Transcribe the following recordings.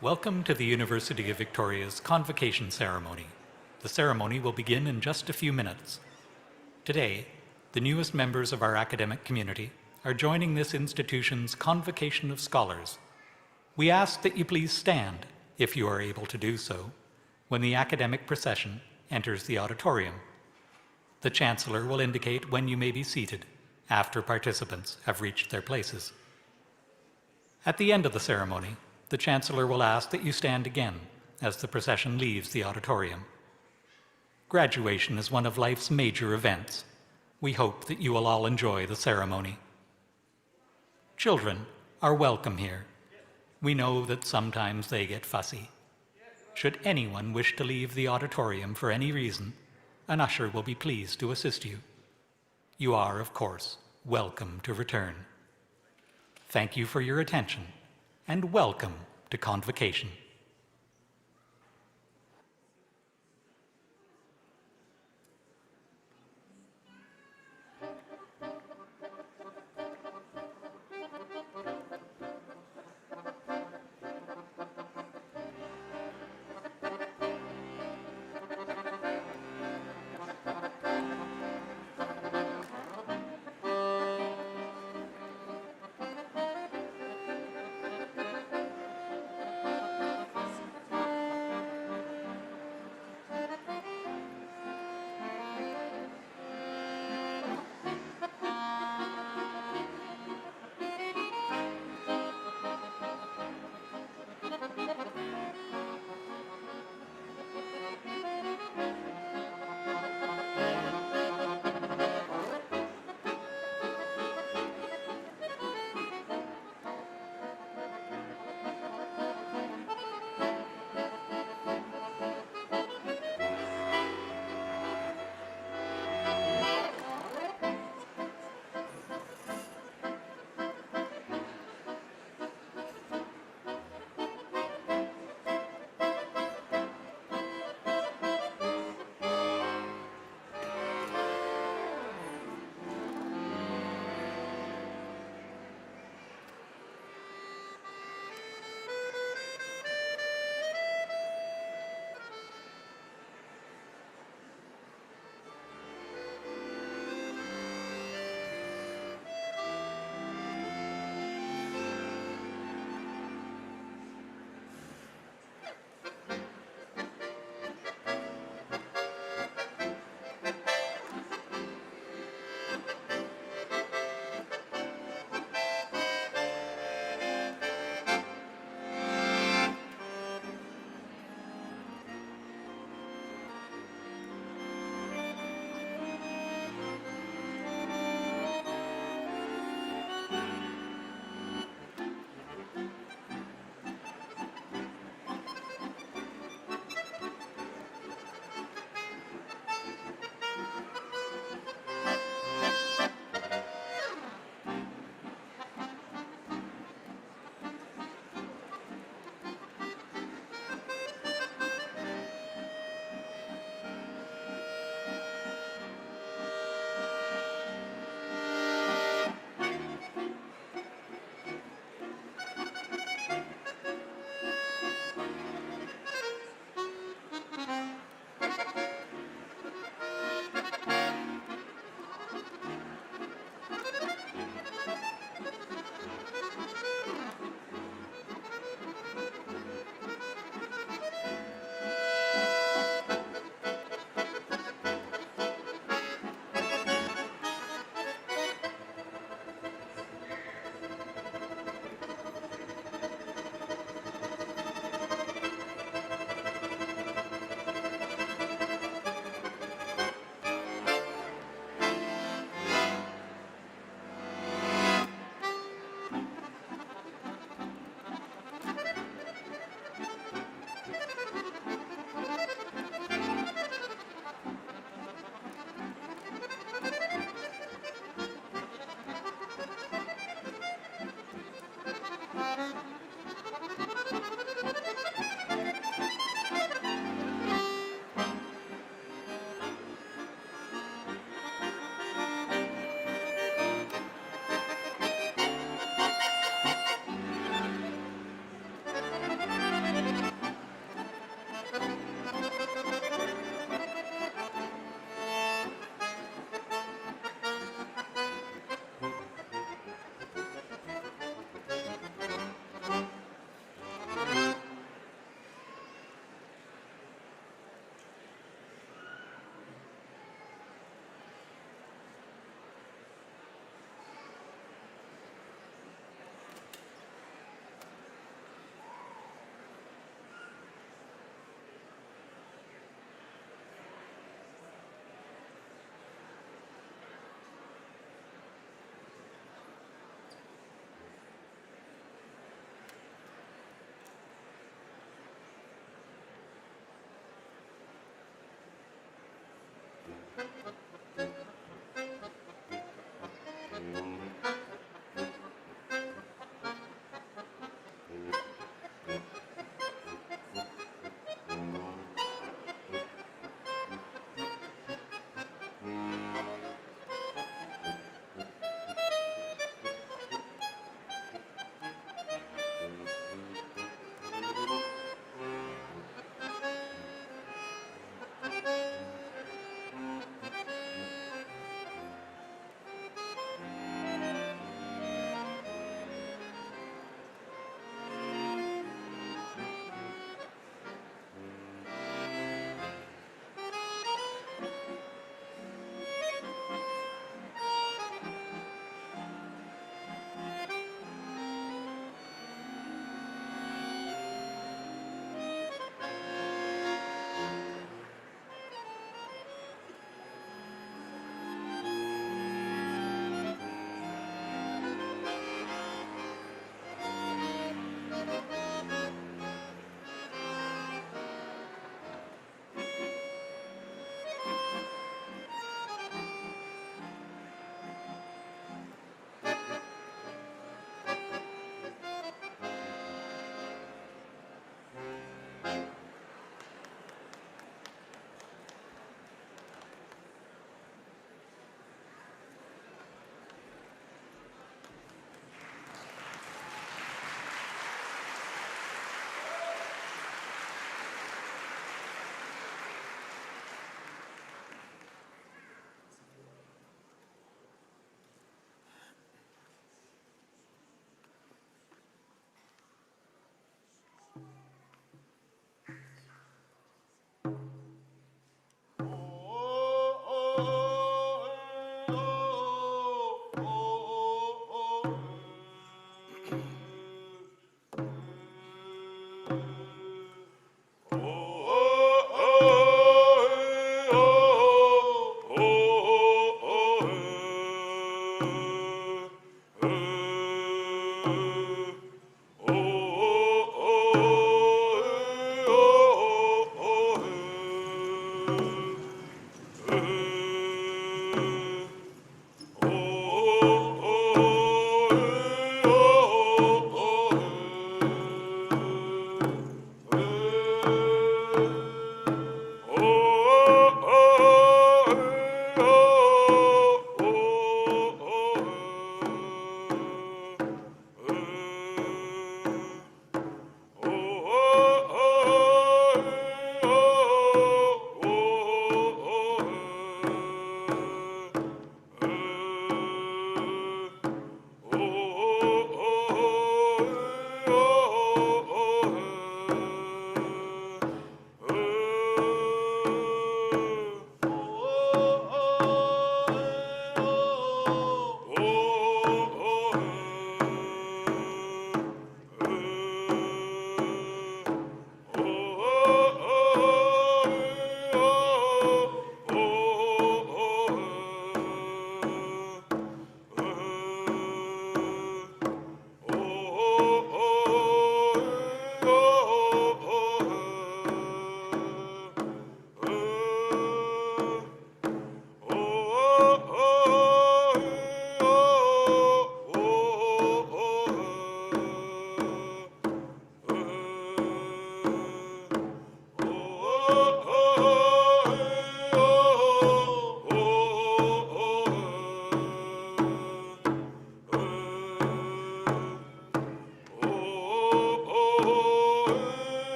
Welcome to the University of Victoria's Convocation ceremony. The ceremony will begin in just a few minutes. Today, the newest members of our academic community are joining this institution's Convocation of Scholars. We ask that you please stand, if you are able to do so, when the academic procession enters the auditorium. The Chancellor will indicate when you may be seated after participants have reached their places. At the end of the ceremony, the Chancellor will ask that you stand again as the procession leaves the auditorium. Graduation is one of life's major events. We hope that you will all enjoy the ceremony. Children are welcome here. We know that sometimes they get fussy. Should anyone wish to leave the auditorium for any reason, an usher will be pleased to assist you. You are, of course, welcome to return. Thank you for your attention, and welcome to Convocation.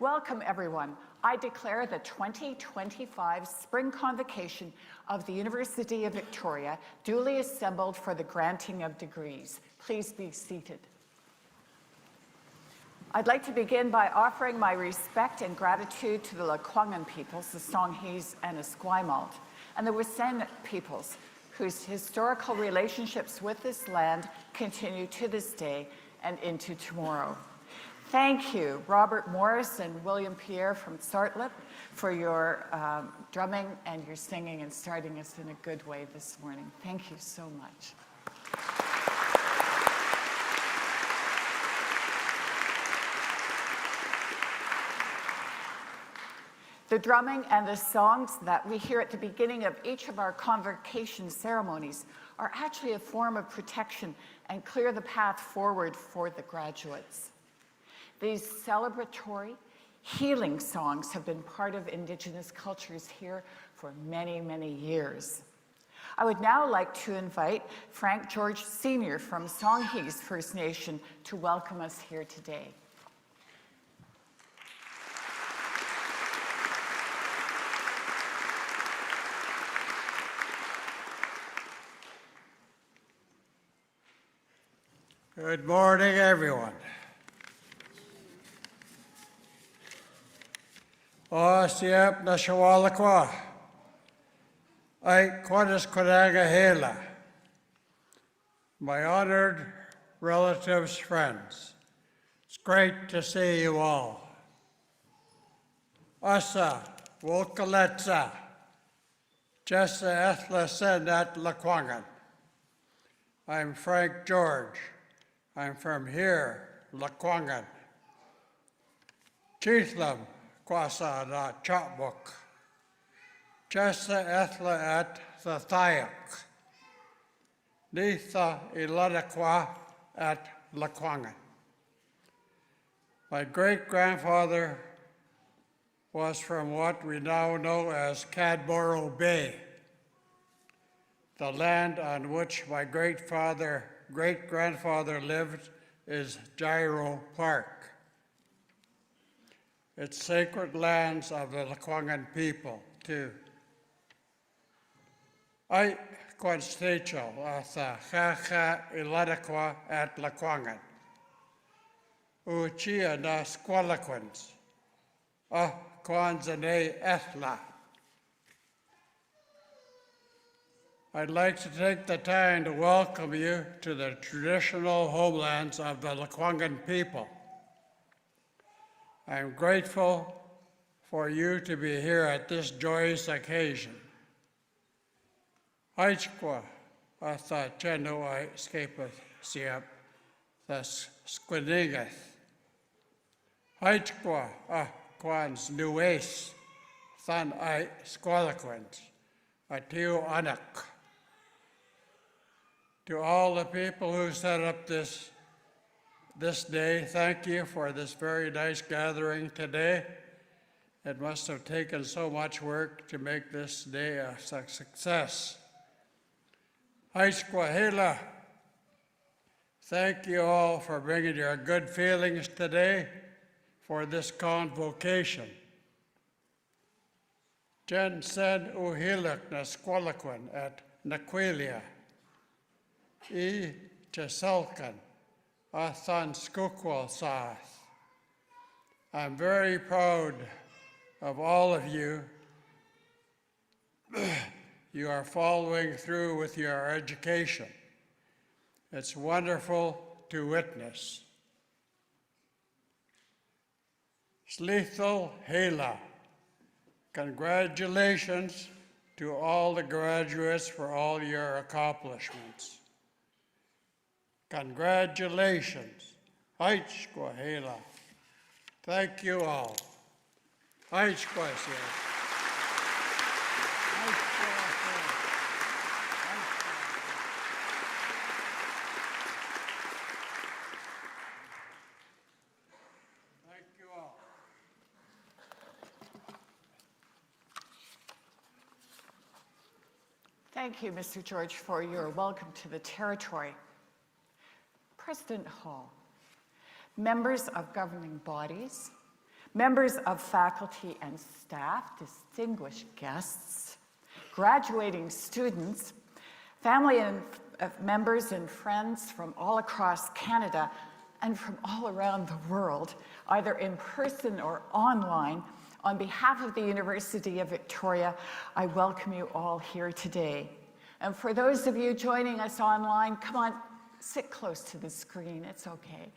Welcome, everyone. I declare the 2025 Spring Convocation of the University of Victoria duly assembled for the granting of degrees. Please be seated. I'd like to begin by offering my respect and gratitude to the Lekwungen peoples, the Songhees and Esquimalt, and the Wisenet peoples, whose historical relationships with this land continue to this day and into tomorrow. Thank you, Robert Morris and William Pierre from Sartlip, for your drumming and your singing and starting us in a good way this morning. Thank you so much. The drumming and the songs that we hear at the beginning of each of our convocation ceremonies are actually a form of protection and clear the path forward for the graduates. These celebratory, healing songs have been part of Indigenous cultures here for many, many years. I would now like to invite Frank George Sr. from Songhees First Nation to welcome us here today. Good morning, everyone. O siap na shawalakwa. I Quantas Quadaga Hela. My honored relatives, friends. It's great to see you all. Asa, Wolkaletsa, Jessa Ethla Senat Lekwungen. I'm Frank George. I'm from here, Lekwungen. Chithlam, Kwasa na Chapbook. Jessa Ethla at the Thayuk. Nitha Iladakwa at Lekwungen. My great-grandfather was from what we now know as Cadboro Bay, the land on which my great-grandfather lived is Gyro Park. It's sacred lands of the Lekwungen people, too. I Consticho Atha Chacha Iladakwa at Lekwungen. Uchia na Squalaquins. Kwanzane Ethla. I'd like to take the time to welcome you to the traditional homelands of the Lekwungen people. I'm grateful for you to be here at this joyous occasion. Aichqua, atha cheno I escapeth siap, thus squinigeth. Aichqua, quans nues, than I squalaquins, atiu anak. To all the people who set up this day, thank you for this very nice gathering today. It must have taken so much work to make this day a success. Haisquahela, thank you all for bringing your good feelings today for this convocation. Jen sen uhilak na squalaquin at Naquilia. I Chesalkan, Athan Skukwal Sath. I'm very proud of all of you. You are following through with your education. It's wonderful to witness. Slithal Hela, congratulations to all the graduates for all your accomplishments. Congratulations. Aichquahela. Thank you all. Aichquahela. Thank you all. Thank you, Mr. George, for your welcome to the territory. President Hall, members of governing bodies, members of faculty and staff, distinguished guests, graduating students, family and members and friends from all across Canada and from all around the world, either in person or online, on behalf of the University of Victoria, I welcome you all here today. And for those of you joining us online, come on, sit close to the screen, it's okay.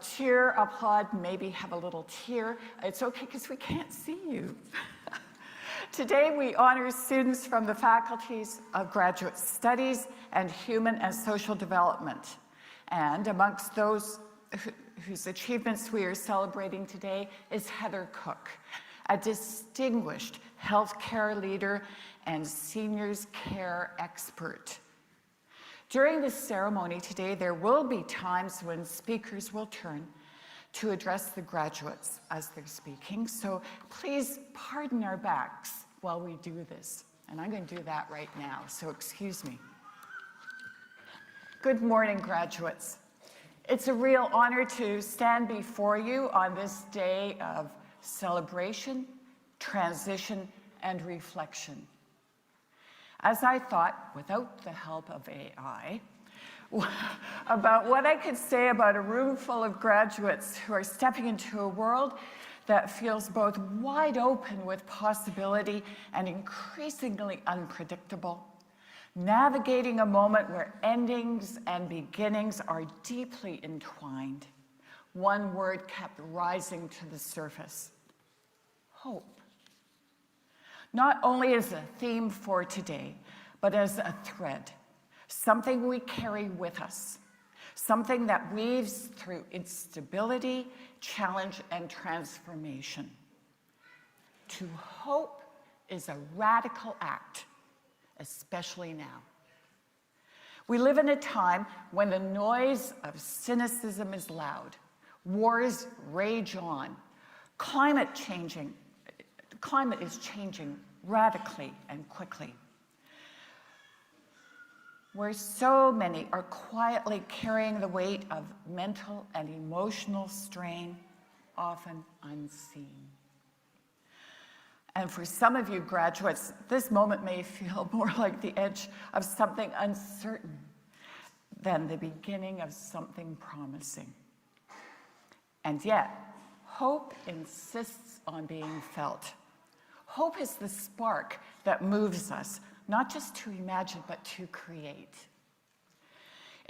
Cheer, applaud, maybe have a little tear. It's okay because we can't see you. Today we honor students from the faculties of Graduate Studies and Human and Social Development. And amongst those whose achievements we are celebrating today is Heather Cook, a distinguished healthcare leader and seniors care expert. During this ceremony today, there will be times when speakers will turn to address the graduates as they're speaking. So please pardon our backs while we do this. And I'm going to do that right now, so excuse me. Good morning, graduates. It's a real honor to stand before you on this day of celebration, transition, and reflection. As I thought, without the help of AI, about what I could say about a room full of graduates who are stepping into a world that feels both wide open with possibility and increasingly unpredictable, navigating a moment where endings and beginnings are deeply entwined, one word kept rising to the surface: hope. Not only as a theme for today, but as a thread, something we carry with us, something that weaves through instability, challenge, and transformation. To hope is a radical act, especially now. We live in a time when the noise of cynicism is loud, wars rage on, climate is changing radically and quickly, where so many are quietly carrying the weight of mental and emotional strain, often unseen. And for some of you graduates, this moment may feel more like the edge of something uncertain than the beginning of something promising. And yet, hope insists on being felt. Hope is the spark that moves us, not just to imagine, but to create.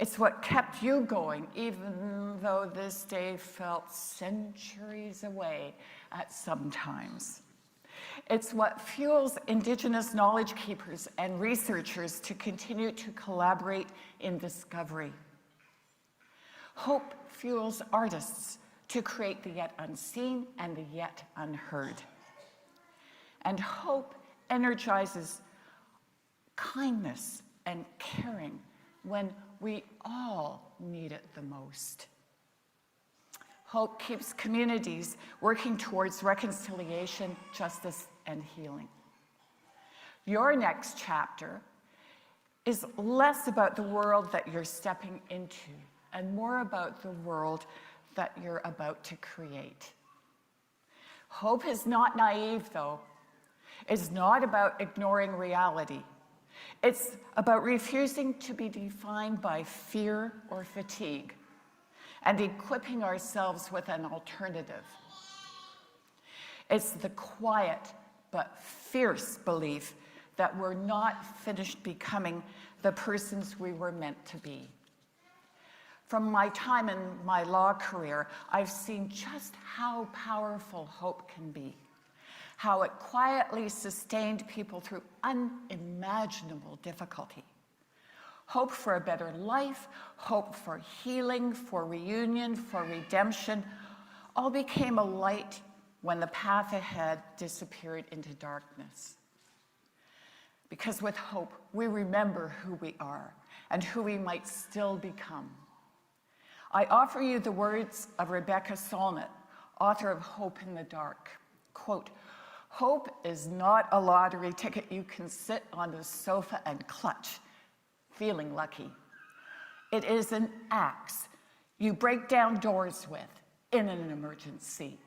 It's what kept you going, even though this day felt centuries away at some times. It's what fuels Indigenous knowledge keepers and researchers to continue to collaborate in discovery. Hope fuels artists to create the yet unseen and the yet unheard. And hope energizes kindness and caring when we all need it the most. Hope keeps communities working towards reconciliation, justice, and healing. Your next chapter is less about the world that you're stepping into and more about the world that you're about to create. Hope is not naive, though. It's not about ignoring reality. It's about refusing to be defined by fear or fatigue and equipping ourselves with an alternative. It's the quiet but fierce belief that we're not finished becoming the persons we were meant to be. From my time in my law career, I've seen just how powerful hope can be, how it quietly sustained people through unimaginable difficulty. Hope for a better life, hope for healing, for reunion, for redemption, all became a light when the path ahead disappeared into darkness. Because with hope, we remember who we are and who we might still become. I offer you the words of Rebecca Solnit, author of Hope in the Dark. Quote, "Hope is not a lottery ticket you can sit on the sofa and clutch, feeling lucky. It is an axe you break down doors with in an emergency.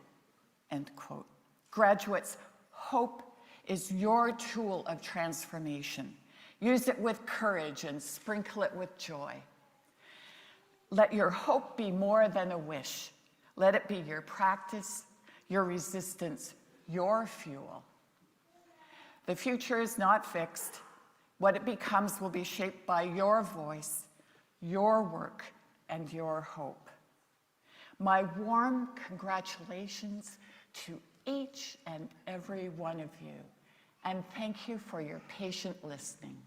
end quote. Graduates, hope is your tool of transformation. Use it with courage and sprinkle it with joy. Let your hope be more than a wish. Let it be your practice, your resistance, your fuel. The future is not fixed. What it becomes will be shaped by your voice, your work, and your hope. My warm congratulations to each and every one of you, and thank you for your patient listening.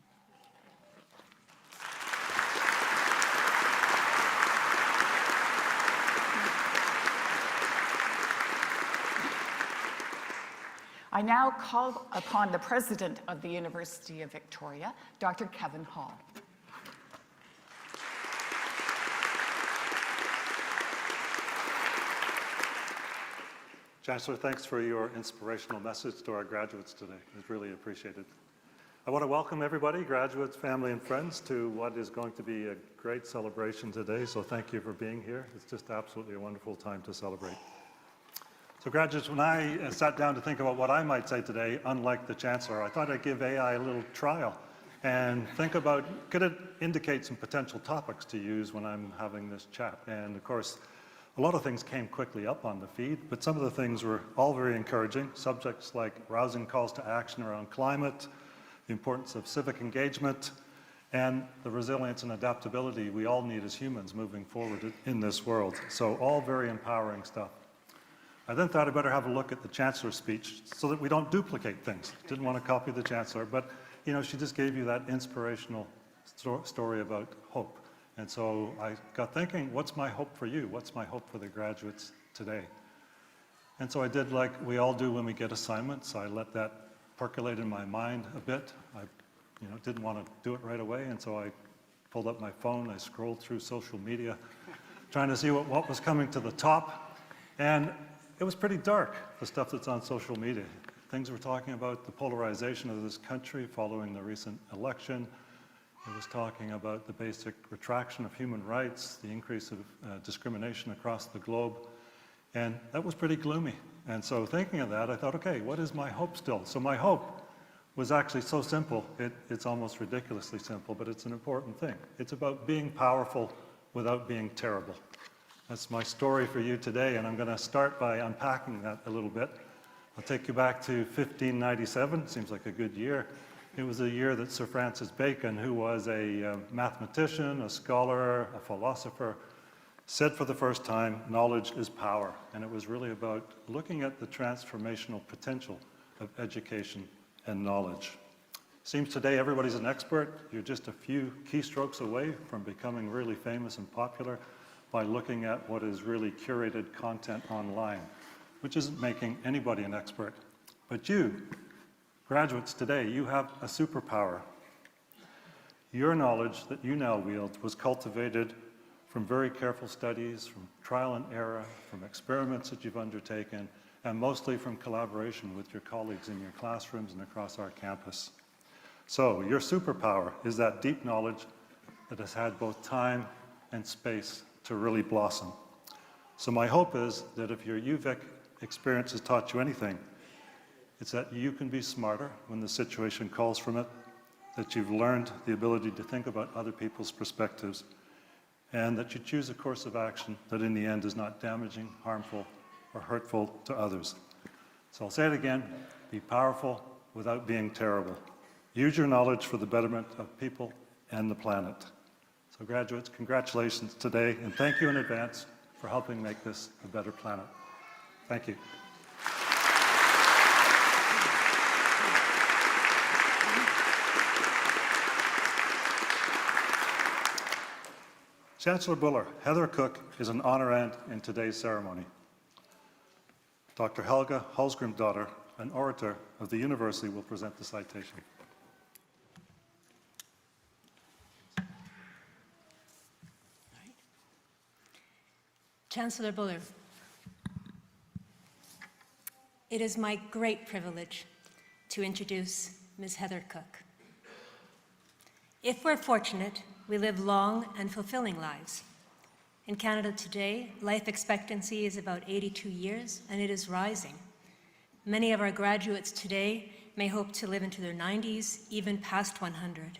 I now call upon the President of the University of Victoria, Dr. Kevin Hall. Chancellor, thanks for your inspirational message to our graduates today. It's really appreciated. I want to welcome everybody, graduates, family, and friends, to what is going to be a great celebration today. So thank you for being here. It's just absolutely a wonderful time to celebrate. So graduates, when I sat down to think about what I might say today, unlike the Chancellor, I thought I'd give AI a little trial and think about, could it indicate some potential topics to use when I'm having this chat? And of course, a lot of things came quickly up on the feed, but some of the things were all very encouraging. Subjects like rousing calls to action around climate, the importance of civic engagement, and the resilience and adaptability we all need as humans moving forward in this world. So all very empowering stuff. I then thought I'd better have a look at the Chancellor's speech so that we don't duplicate things. Didn't want to copy the Chancellor, but you know, she just gave you that inspirational story about hope. And so I got thinking, what's my hope for you? What's my hope for the graduates today? And so I did like we all do when we get assignments. I let that percolate in my mind a bit. I didn't want to do it right away, and so I pulled up my phone, I scrolled through social media, trying to see what was coming to the top. And it was pretty dark, the stuff that's on social media. Things were talking about the polarization of this country following the recent election. It was talking about the basic retraction of human rights, the increase of discrimination across the globe. And that was pretty gloomy. And so thinking of that, I thought, okay, what is my hope still? So my hope was actually so simple, it's almost ridiculously simple, but it's an important thing. It's about being powerful without being terrible. That's my story for you today, and I'm going to start by unpacking that a little bit. I'll take you back to 1597, seems like a good year. It was a year that Sir Francis Bacon, who was a mathematician, a scholar, a philosopher, said for the first time, knowledge is power. And it was really about looking at the transformational potential of education and knowledge. Seems today everybody's an expert. You're just a few keystrokes away from becoming really famous and popular by looking at what is really curated content online, which isn't making anybody an expert. But you, graduates today, you have a superpower. Your knowledge that you now wield was cultivated from very careful studies, from trial and error, from experiments that you've undertaken, and mostly from collaboration with your colleagues in your classrooms and across our campus. So your superpower is that deep knowledge that has had both time and space to really blossom. So my hope is that if your UVic experience has taught you anything, it's that you can be smarter when the situation calls from it, that you've learned the ability to think about other people's perspectives, and that you choose a course of action that in the end is not damaging, harmful, or hurtful to others. So I'll say it again, be powerful without being terrible. Use your knowledge for the betterment of people and the planet. So graduates, congratulations today, and thank you in advance for helping make this a better planet. Thank you. Chancellor Buller, Heather Cook is an honorand in today's ceremony. Dr. Helga Hallsgrimsdotter, an orator of the university, will present the citation. Chancellor Buller, it is my great privilege to introduce Ms. Heather Cook. If we're fortunate, we live long and fulfilling lives. In Canada today, life expectancy is about 82 years, and it is rising. Many of our graduates today may hope to live into their 90s, even past 100.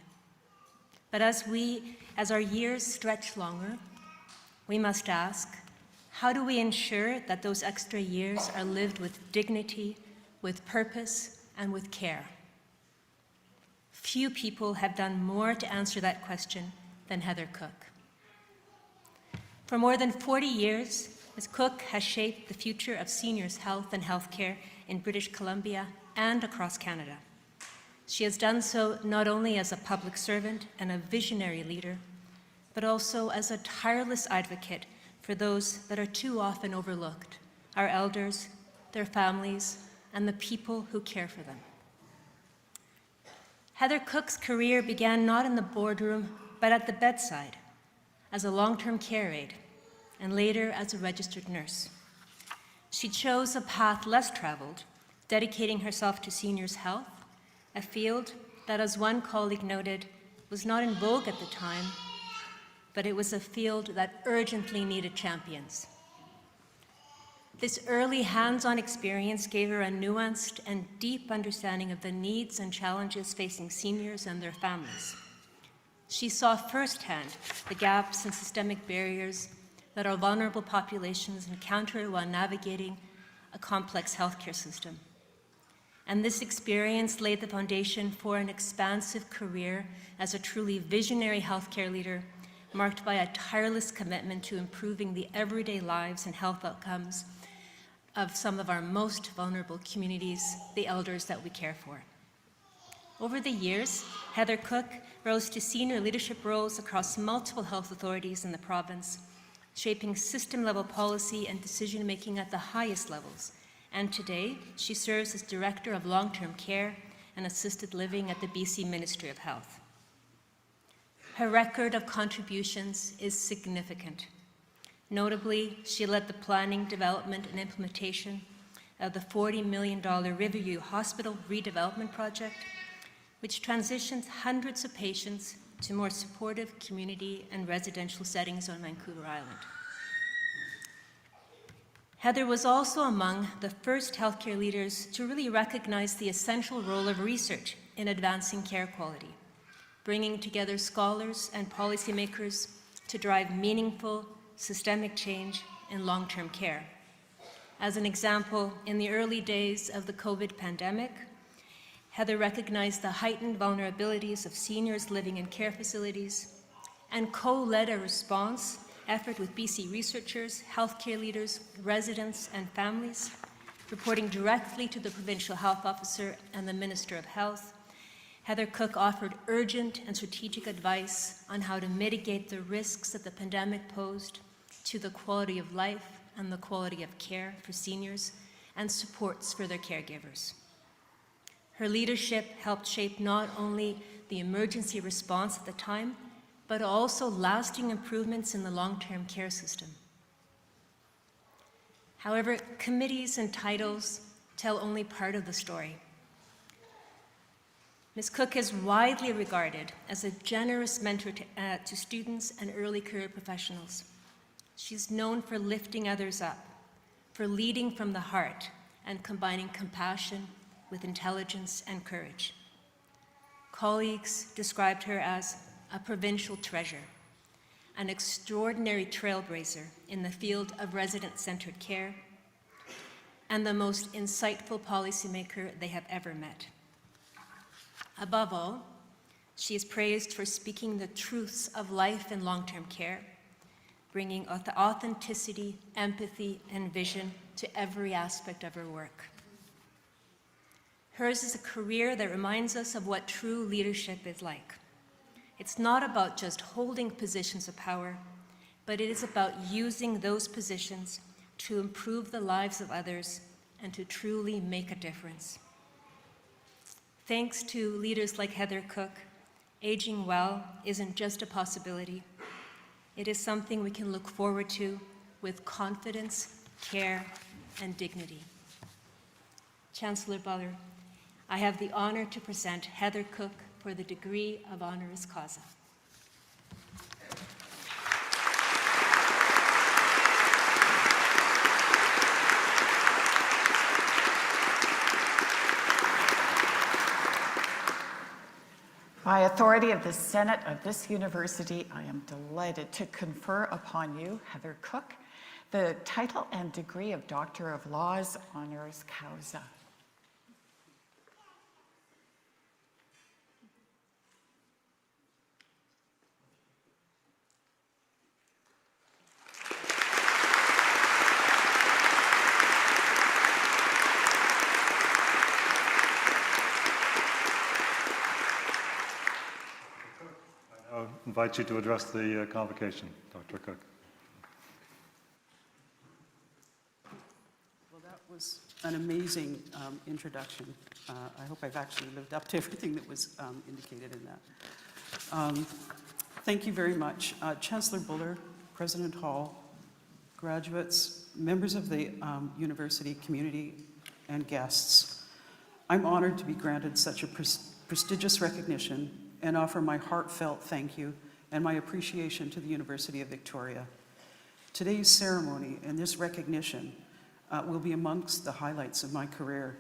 But as our years stretch longer, we must ask, how do we ensure that those extra years are lived with dignity, with purpose, and with care? Few people have done more to answer that question than Heather Cook. For more than 40 years, Ms. Cook has shaped the future of seniors' health and healthcare in British Columbia and across Canada. She has done so not only as a public servant and a visionary leader, but also as a tireless advocate for those that are too often overlooked, our elders, their families, and the people who care for them. Heather Cook's career began not in the boardroom, but at the bedside, as a long-term care aide, and later as a registered nurse. She chose a path less traveled, dedicating herself to seniors' health, a field that, as one colleague noted, was not in vogue at the time, but it was a field that urgently needed champions. This early hands-on experience gave her a nuanced and deep understanding of the needs and challenges facing seniors and their families. She saw firsthand the gaps and systemic barriers that our vulnerable populations encounter while navigating a complex healthcare system. And this experience laid the foundation for an expansive career as a truly visionary healthcare leader, marked by a tireless commitment to improving the everyday lives and health outcomes of some of our most vulnerable communities, the elders that we care for. Over the years, Heather Cook rose to senior leadership roles across multiple health authorities in the province, shaping system-level policy and decision-making at the highest levels. And today, she serves as Director of Long-Term Care and Assisted Living at the BC Ministry of Health. Her record of contributions is significant. Notably, she led the planning, development, and implementation of the $40 million Riverview Hospital redevelopment project, which transitions hundreds of patients to more supportive community and residential settings on Vancouver Island. Heather was also among the first healthcare leaders to really recognize the essential role of research in advancing care quality, bringing together scholars and policymakers to drive meaningful, systemic change in long-term care. As an example, in the early days of the COVID pandemic, Heather recognized the heightened vulnerabilities of seniors living in care facilities and co-led a response effort with BC researchers, healthcare leaders, residents, and families, reporting directly to the Provincial Health Officer and the Minister of Health. Heather Cook offered urgent and strategic advice on how to mitigate the risks that the pandemic posed to the quality of life and the quality of care for seniors and supports for their caregivers. Her leadership helped shape not only the emergency response at the time, but also lasting improvements in the long-term care system. However, committees and titles tell only part of the story. Ms. Cook is widely regarded as a generous mentor to students and early career professionals. She's known for lifting others up, for leading from the heart and combining compassion with intelligence and courage. Colleagues described her as a provincial treasure, an extraordinary trailblazer in the field of resident-centered care, and the most insightful policymaker they have ever met. Above all, she is praised for speaking the truths of life in long-term care, bringing authenticity, empathy, and vision to every aspect of her work. Hers is a career that reminds us of what true leadership is like. It's not about just holding positions of power, but it is about using those positions to improve the lives of others and to truly make a difference. Thanks to leaders like Heather Cook, aging well isn't just a possibility. It is something we can look forward to with confidence, care, and dignity. Chancellor Buller, I have the honor to present Heather Cook for the degree of honoris causa. authority of the Senate of this university, I am delighted to confer upon you, Heather Cook, the title and degree of Doctor of Laws, honoris causa. I invite you to address the convocation, Dr. Cook. Well, that was an amazing introduction. I hope I've actually lived up to everything that was indicated in that. Thank you very much. Chancellor Buller, President Hall, graduates, members of the university community, and guests. I'm honored to be granted such a prestigious recognition and offer my heartfelt thank you and my appreciation to the University of Victoria. Today's ceremony and this recognition will be amongst the highlights of my career.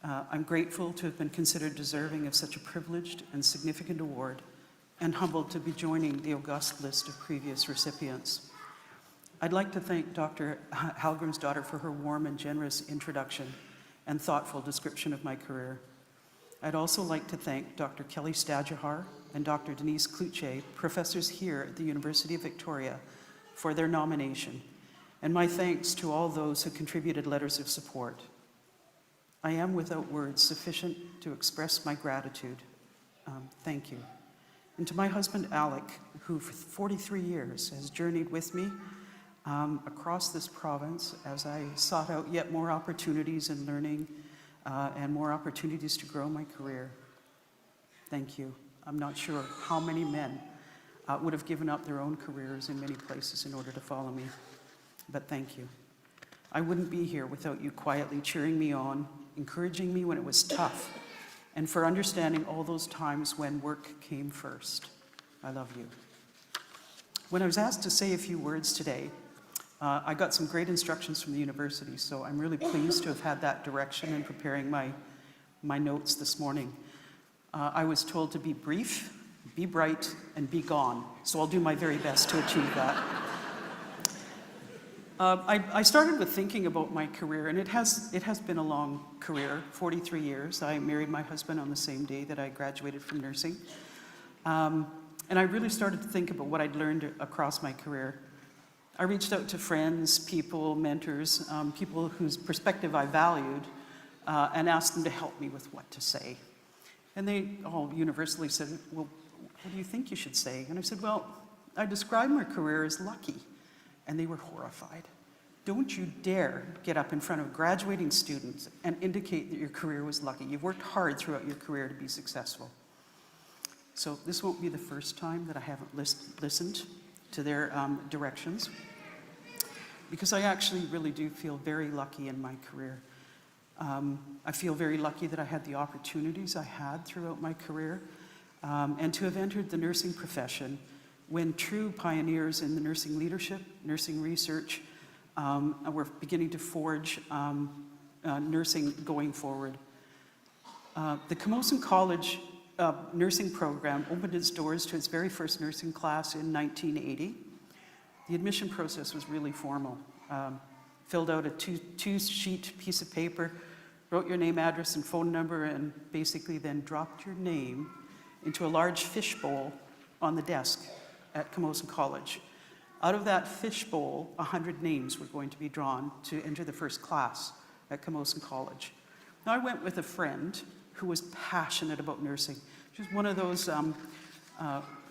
I'm grateful to have been considered deserving of such a privileged and significant award, and humbled to be joining the august list of previous recipients. I'd like to thank Dr. Halgrimsdotter for her warm and generous introduction and thoughtful description of my career. I'd also like to thank Dr. Kelly Stadjahar and Dr. Denise Cloutier, professors here at the University of Victoria, for their nomination, and my thanks to all those who contributed letters of support. I am without words sufficient to express my gratitude. Thank you. And to my husband, Alec, who for 43 years has journeyed with me across this province as I sought out yet more opportunities in learning and more opportunities to grow my career. Thank you. I'm not sure how many men would have given up their own careers in many places in order to follow me, but thank you. I wouldn't be here without you quietly cheering me on, encouraging me when it was tough, and for understanding all those times when work came first. I love you. When I was asked to say a few words today, I got some great instructions from the university, so I'm really pleased to have had that direction in preparing my notes this morning. I was told to be brief, be bright, and be gone, so I'll do my very best to achieve that. I started with thinking about my career, and it has been a long career, 43 years. I married my husband on the same day that I graduated from nursing. And I really started to think about what I'd learned across my career. I reached out to friends, people, mentors, people whose perspective I valued, and asked them to help me with what to say. And they all universally said, well, what do you think you should say? And I said, well, I described my career as lucky. And they were horrified. Don't you dare get up in front of graduating students and indicate that your career was lucky. You've worked hard throughout your career to be successful. So this won't be the first time that I haven't listened to their directions, because I actually really do feel very lucky in my career. I feel very lucky that I had the opportunities I had throughout my career, and to have entered the nursing profession when true pioneers in the nursing leadership, nursing research, were beginning to forge nursing going forward. The Camosun College nursing program opened its doors to its very first nursing class in 1980. The admission process was really formal. Filled out a two-sheet piece of paper, wrote your name, address, and phone number, and basically then dropped your name into a large fishbowl on the desk at Camosun College. Out of that fishbowl, 100 names were going to be drawn to enter the first class at Camosun College. Now, I went with a friend who was passionate about nursing. She was one of those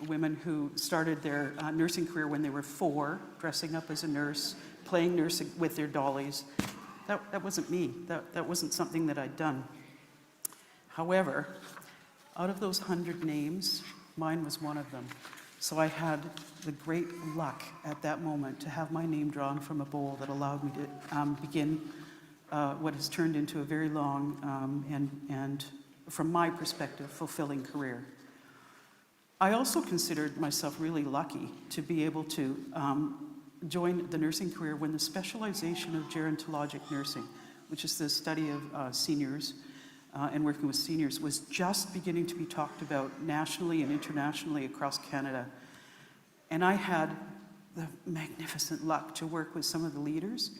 women who started their nursing career when they were 4, dressing up as a nurse, playing nursing with their dollies. That wasn't me. That wasn't something that I'd done. However, out of those 100 names, mine was one of them. So I had the great luck at that moment to have my name drawn from a bowl that allowed me to begin what has turned into a very long and, from my perspective, fulfilling career. I also considered myself really lucky to be able to join the nursing career when the specialization of gerontologic nursing, which is the study of seniors, and working with seniors was just beginning to be talked about nationally and internationally across Canada. And I had the magnificent luck to work with some of the leaders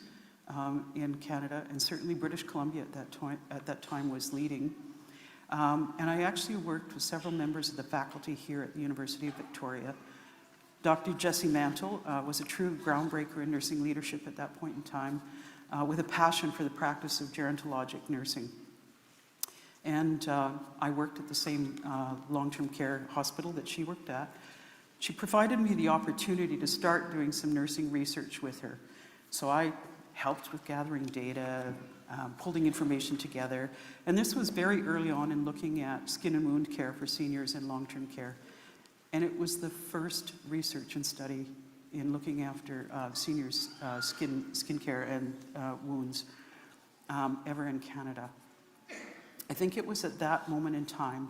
in Canada, and certainly British Columbia at that time was leading. And I actually worked with several members of the faculty here at the University of Victoria. Dr. Jessie Mantle was a true groundbreaker in nursing leadership at that point in time, with a passion for the practice of gerontologic nursing. And I worked at the same long-term care hospital that she worked at. She provided me the opportunity to start doing some nursing research with her. So I helped with gathering data, pulling information together. And this was very early on in looking at skin and wound care for seniors in long-term care. And it was the first research and study in looking after seniors' skin care and wounds ever in Canada. I think it was at that moment in time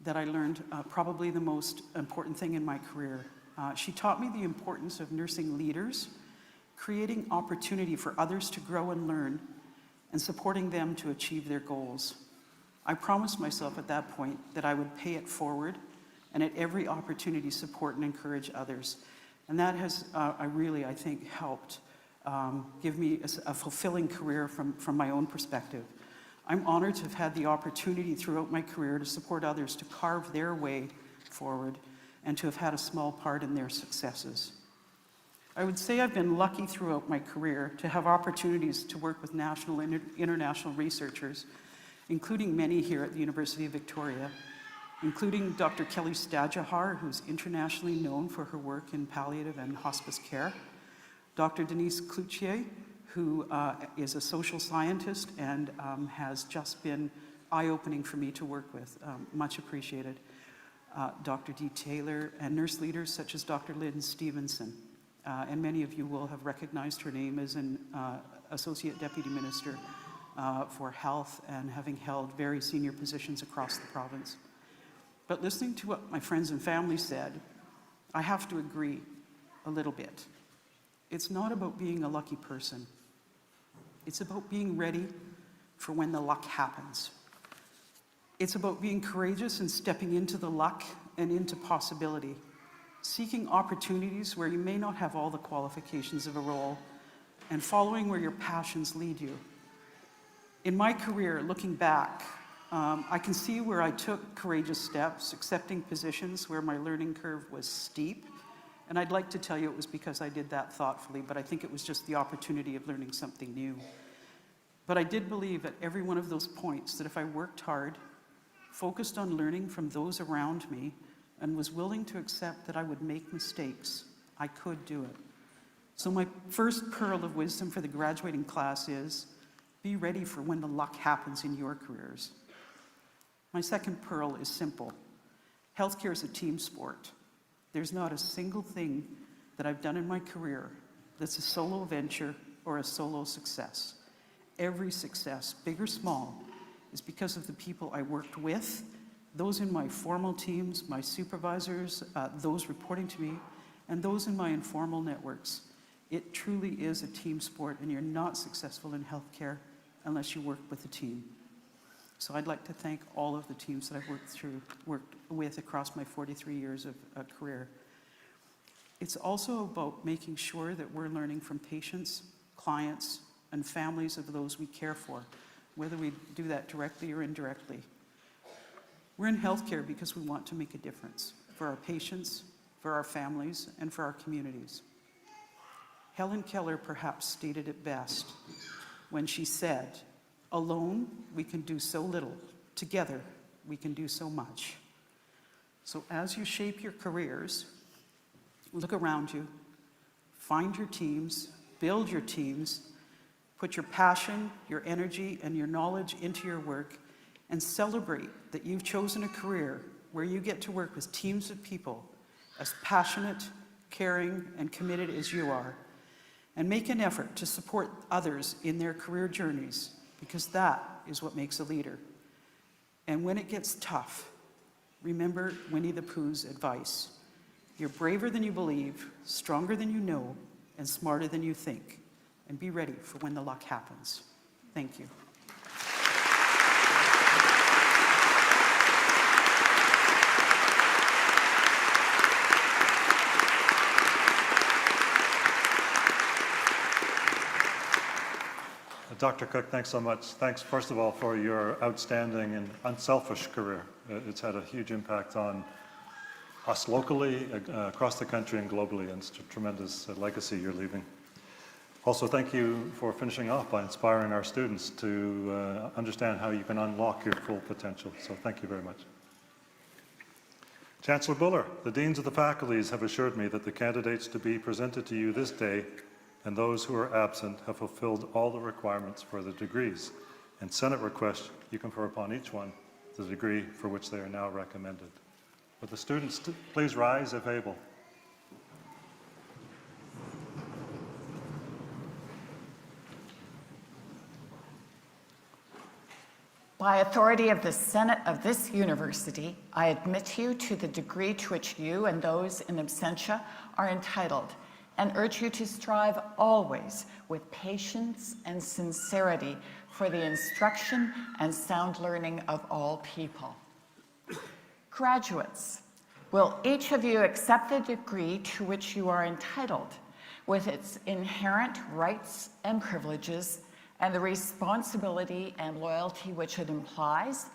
that I learned probably the most important thing in my career. She taught me the importance of nursing leaders, creating opportunity for others to grow and learn, and supporting them to achieve their goals. I promised myself at that point that I would pay it forward and at every opportunity support and encourage others. And that has I think, helped give me a fulfilling career from my own perspective. I'm honored to have had the opportunity throughout my career to support others to carve their way forward and to have had a small part in their successes. I would say I've been lucky throughout my career to have opportunities to work with national and international researchers, including many here at the University of Victoria, including Dr. Kelly Stadjahar, who's internationally known for her work in palliative and hospice care, Dr. Denise Cloutier, who is a social scientist and has just been eye-opening for me to work with, much appreciated, Dr. Dee Taylor, and nurse leaders such as Dr. Lynn Stevenson. And many of you will have recognized her name as an Associate Deputy Minister for Health and having held very senior positions across the province. But listening to what my friends and family said, I have to agree a little bit. It's not about being a lucky person. It's about being ready for when the luck happens. It's about being courageous and stepping into the luck and into possibility, seeking opportunities where you may not have all the qualifications of a role, and following where your passions lead you. In my career, looking back, I can see where I took courageous steps, accepting positions where my learning curve was steep. And I'd like to tell you it was because I did that thoughtfully, but I think it was just the opportunity of learning something new. But I did believe at every one of those points that if I worked hard, focused on learning from those around me, and was willing to accept that I would make mistakes, I could do it. So my first pearl of wisdom for the graduating class is, be ready for when the luck happens in your careers. My second pearl is simple. Healthcare is a team sport. There's not a single thing that I've done in my career that's a solo venture or a solo success. Every success, big or small, is because of the people I worked with, those in my formal teams, my supervisors, those reporting to me, and those in my informal networks. It truly is a team sport, and you're not successful in healthcare unless you work with a team. So I'd like to thank all of the teams that I've worked with across my 43 years of career. It's also about making sure that we're learning from patients, clients, and families of those we care for, whether we do that directly or indirectly. We're in healthcare because we want to make a difference for our patients, for our families, and for our communities. Helen Keller perhaps stated it best when she said, "Alone, we can do so little. Together, we can do so much." So as you shape your careers, look around you, find your teams, build your teams, put your passion, your energy, and your knowledge into your work, and celebrate that you've chosen a career where you get to work with teams of people as passionate, caring, and committed as you are, and make an effort to support others in their career journeys, because that is what makes a leader. And when it gets tough, remember Winnie the Pooh's advice. You're braver than you believe, stronger than you know, and smarter than you think. And be ready for when the luck happens. Thank you. Dr. Cook, thanks so much. Thanks, first of all, for your outstanding and unselfish career. It's had a huge impact on us locally, across the country, and globally, and it's a tremendous legacy you're leaving. Also, thank you for finishing off by inspiring our students to understand how you can unlock your full potential. So thank you very much. Chancellor Buller, the deans of the faculties have assured me that the candidates to be presented to you this day and those who are absent have fulfilled all the requirements for the degrees. In Senate request, you confer upon each one the degree for which they are now recommended. Would the students please rise if able? By authority of the Senate of this university, I admit you to the degree to which you and those in absentia are entitled, and urge you to strive always with patience and sincerity for the instruction and sound learning of all people. Graduates, will each of you accept the degree to which you are entitled, with its inherent rights and privileges, and the responsibility and loyalty which it implies?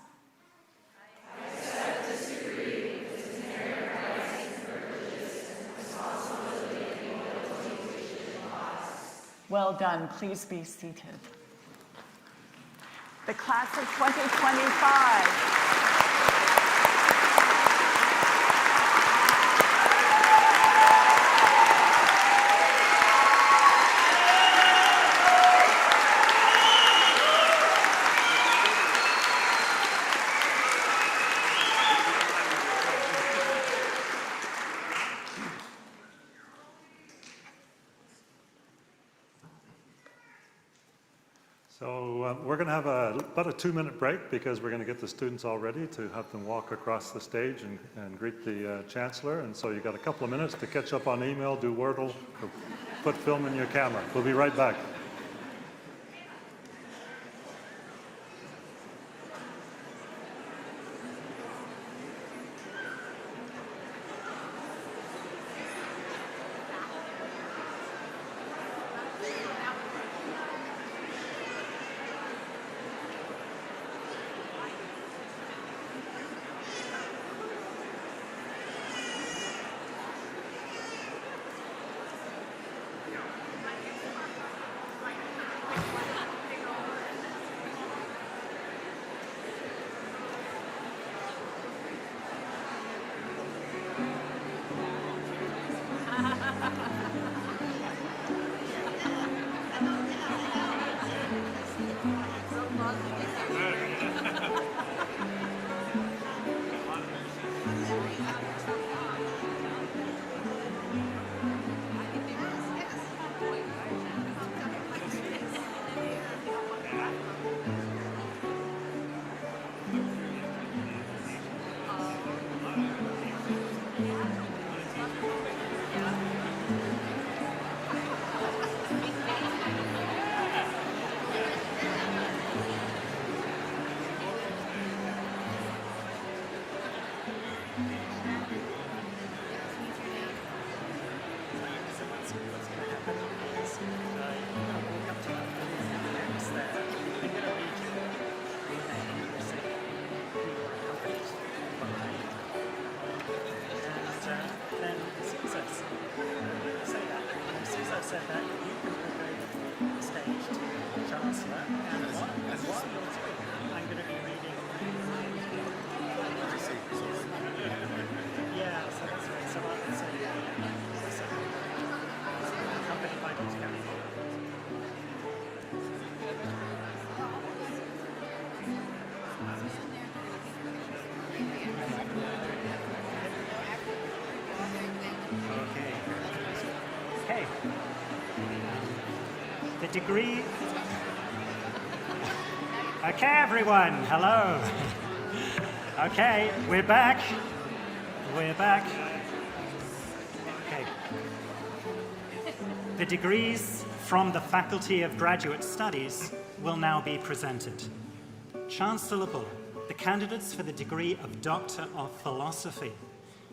I accept this degree with its inherent rights and privileges and responsibility and loyalty which it implies. Well done. Please be seated. The class of 2025. So we're going to have about a 2-minute break because we're going to get the students all ready to have them walk across the stage and greet the Chancellor. And so you've got a couple of minutes to catch up on email, do Wordle, or put film in your camera. We'll be right back. said that you can go the stage to the Chancellor, and while you're speaking, I'm going to be reading. Yeah, so that's right. So accompanied by Dr. Gavin. Okay. The degree. Okay, everyone. Hello. Okay, we're back. We're back. Okay. The degrees from the Faculty of Graduate Studies will now be presented. Chancellor Buller, the candidates for the degree of Doctor of Philosophy.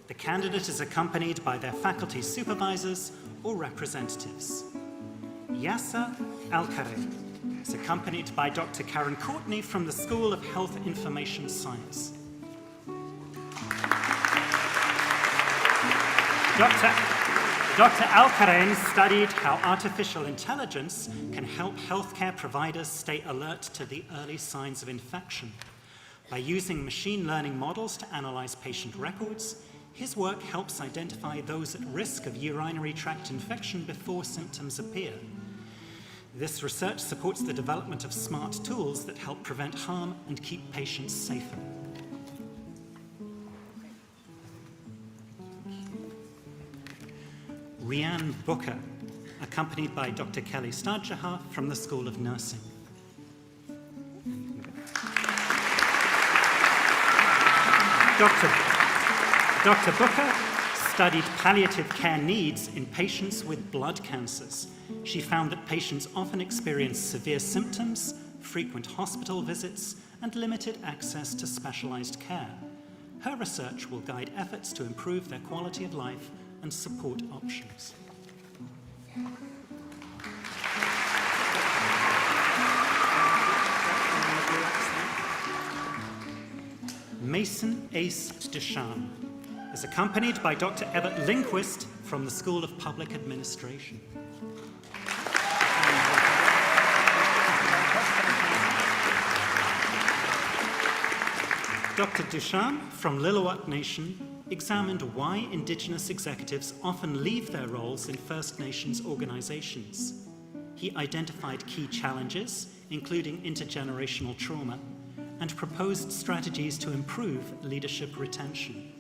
The candidate is accompanied by their faculty supervisors or representatives. Yasser Al-Kareh, is accompanied by Dr. Karen Courtney from the School of Health Information Science. Dr. Alcaraz studied how artificial intelligence can help healthcare providers stay alert to the early signs of infection. By using machine learning models to analyze patient records, his work helps identify those at risk of urinary tract infection before symptoms appear. This research supports the development of smart tools that help prevent harm and keep patients safer. Rianne Booker, accompanied by Dr. Kelly Stadjaha from the School of Nursing. Dr. Booker studied palliative care needs in patients with blood cancers. She found that patients often experience severe symptoms, frequent hospital visits, and limited access to specialized care. Her research will guide efforts to improve their quality of life and support options. Mason Ace Ducharme is accompanied by Dr. Everett Lindquist from the School of Public Administration. Dr. Ducharme from Lillooet Nation examined why Indigenous executives often leave their roles in First Nations organizations. He identified key challenges, including intergenerational trauma, and proposed strategies to improve leadership retention.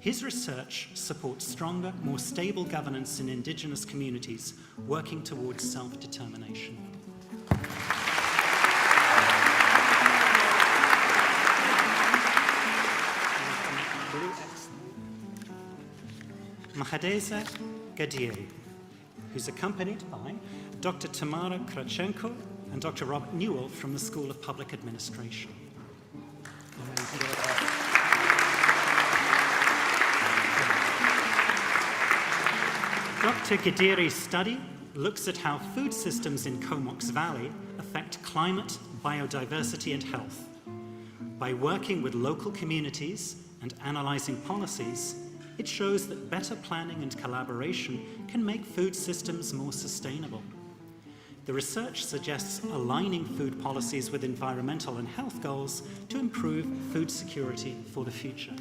His research supports stronger, more stable governance in Indigenous communities working towards self-determination. Mahadeza Gadiri, who's accompanied by Dr. Tamara Krachenko and Dr. Robert Newell from the School of Public Administration. Dr. Gadiri's study looks at how food systems in Comox Valley affect climate, biodiversity, and health. By working with local communities and analyzing policies, it shows that better planning and collaboration can make food systems more sustainable. The research suggests aligning food policies with environmental and health goals to improve food security for the future.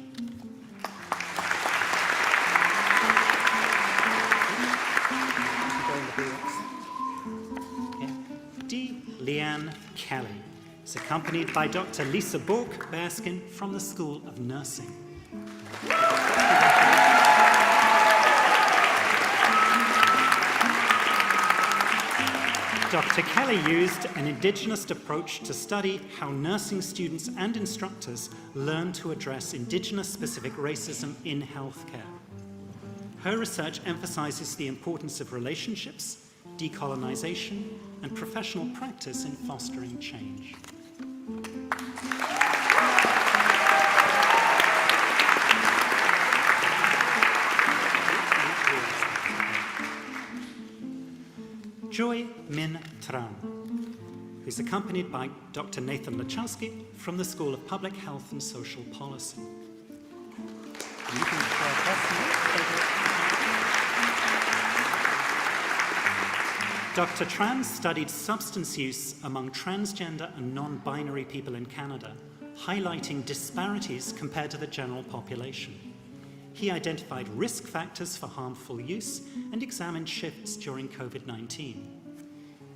D. Leanne Kelly is accompanied by Dr. Lisa Bork-Berskin from the School of Nursing. Dr. Kelly used an Indigenous approach to study how nursing students and instructors learn to address Indigenous-specific racism in healthcare. Her research emphasizes the importance of relationships, decolonization, and professional practice in fostering change. Joy Min Tran, who's accompanied by Dr. Nathan Lachowski from the School of Public Health and Social Policy. Dr. Tran studied substance use among transgender and non-binary people in Canada, highlighting disparities compared to the general population. He identified risk factors for harmful use and examined shifts during COVID-19.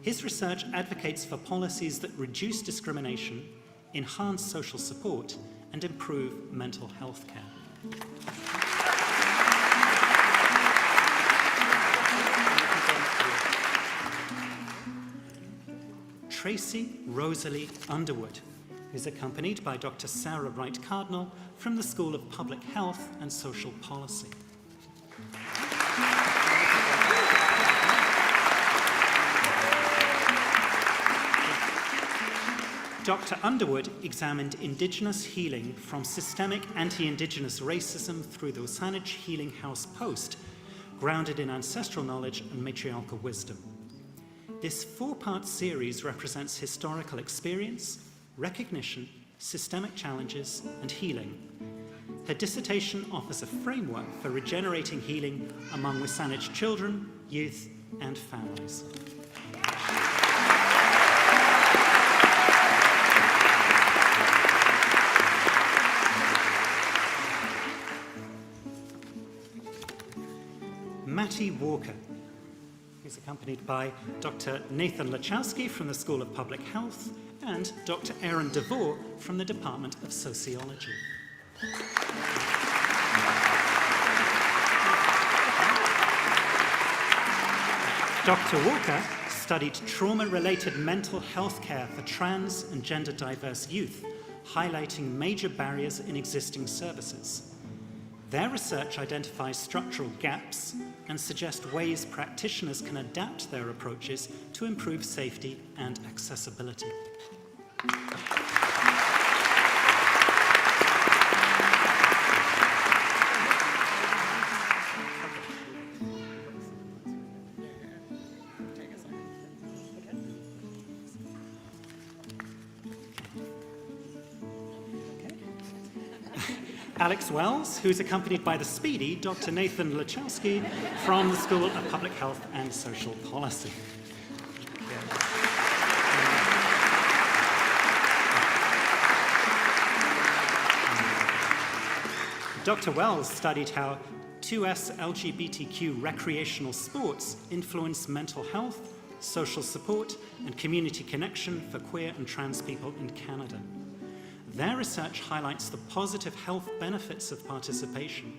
His research advocates for policies that reduce discrimination, enhance social support, and improve mental health care. Tracy Rosalie Underwood is accompanied by Dr. Sarah Wright-Cardinal from the School of Public Health and Social Policy. Dr. Underwood examined Indigenous healing from systemic anti-Indigenous racism through the Osaanich Healing House Post, grounded in ancestral knowledge and matriarchal wisdom. This 4-part series represents historical experience, recognition, systemic challenges, and healing. Her dissertation offers a framework for regenerating healing among Wissahick's children, youth, and families. Matty Walker, who's accompanied by Dr. Nathan Lachowski from the School of Public Health and Dr. Aaron DeVore from the Department of Sociology. Dr. Walker studied trauma-related mental health care for trans and gender-diverse youth, highlighting major barriers in existing services. Their research identifies structural gaps and suggests ways practitioners can adapt their approaches to improve safety and accessibility. Alex Wells, who's accompanied by the speedy Dr. Nathan Lachowski from the School of Public Health and Social Policy. Dr. Wells studied how 2S LGBTQ recreational sports influence mental health, social support, and community connection for queer and trans people in Canada. Their research highlights the positive health benefits of participation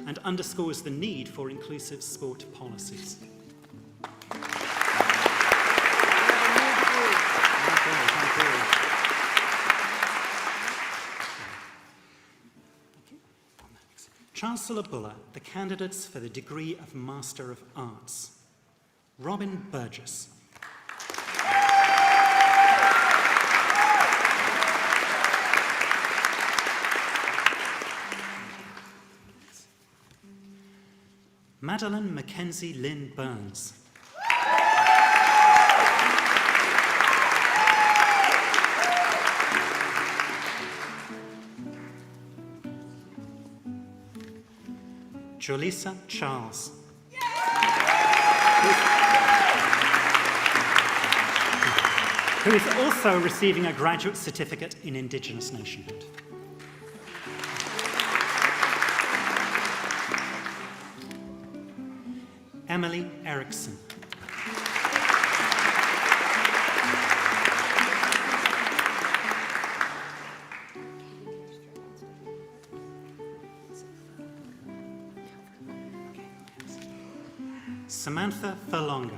and underscores the need for inclusive sport policies. Chancellor Buller, the candidates for the degree of Master of Arts. Robin Burgess. Madeline Mackenzie Lynn Burns. Jolisa Charles. Who is also receiving a graduate certificate in Indigenous nationhood. Emily Erickson. Samantha Furlonga.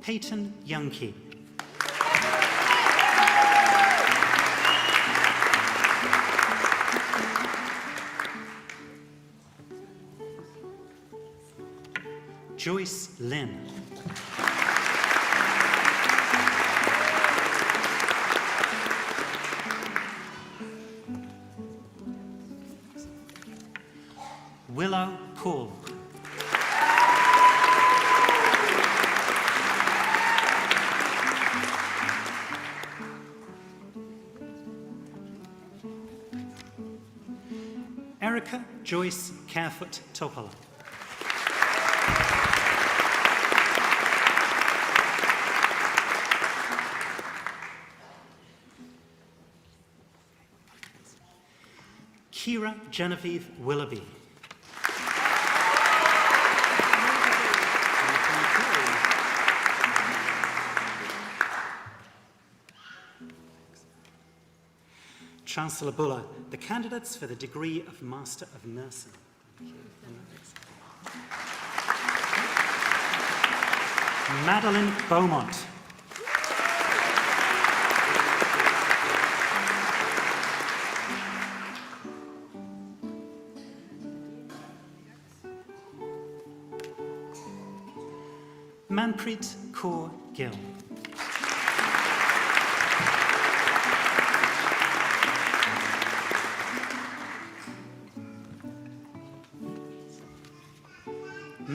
Peyton Youngkey. Joyce Lynn. Willow Paul. Erica Joyce Carefoot Topala. Kira Genevieve Willoughby. Chancellor Buller, the candidates for the degree of Master of Nursing. Madeline Beaumont. Manpreet Kaur Gill.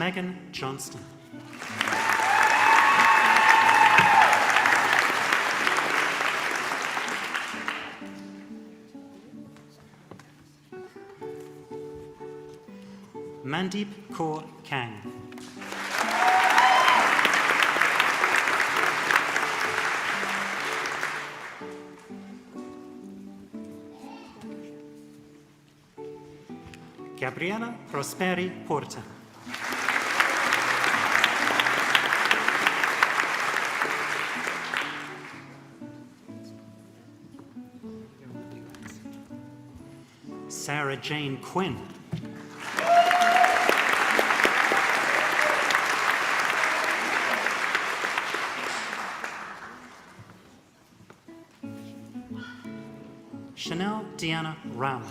Megan Johnston. Mandeep Kaur Kang. Gabriela Prosperi Porta. Sarah Jane Quinn. Chanel Deanna Ram.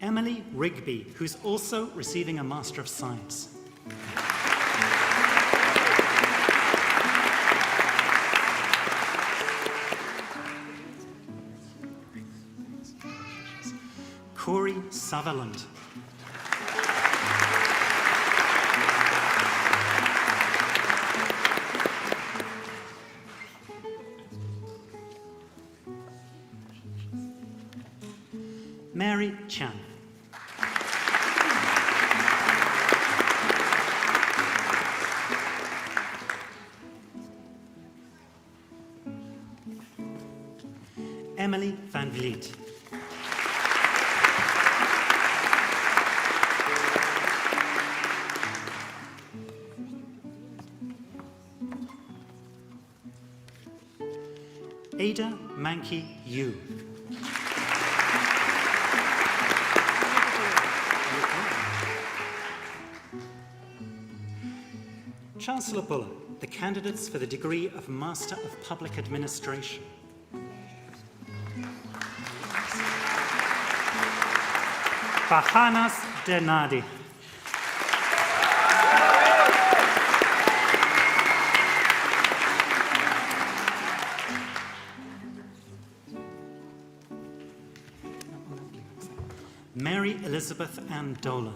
Emily Rigby, who's also receiving a Master of Science. Corey Sutherland. Mary Chan. Emily Van Vliet. Ada Mankey Yu. Chancellor Buller, the candidates for the degree of Master of Public Administration. Fahanas Denadi. Mary Elizabeth Ann Dolan.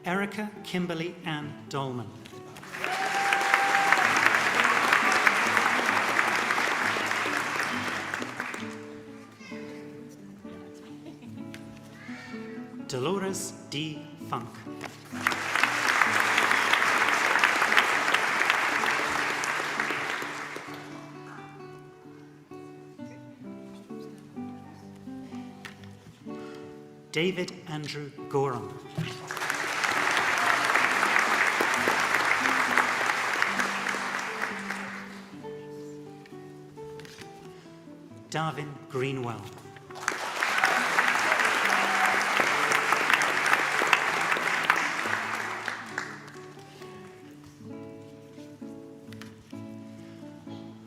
Erica Kimberly Ann Dolman. Dolores D. Funk. David Andrew Gorham. Darwin Greenwell.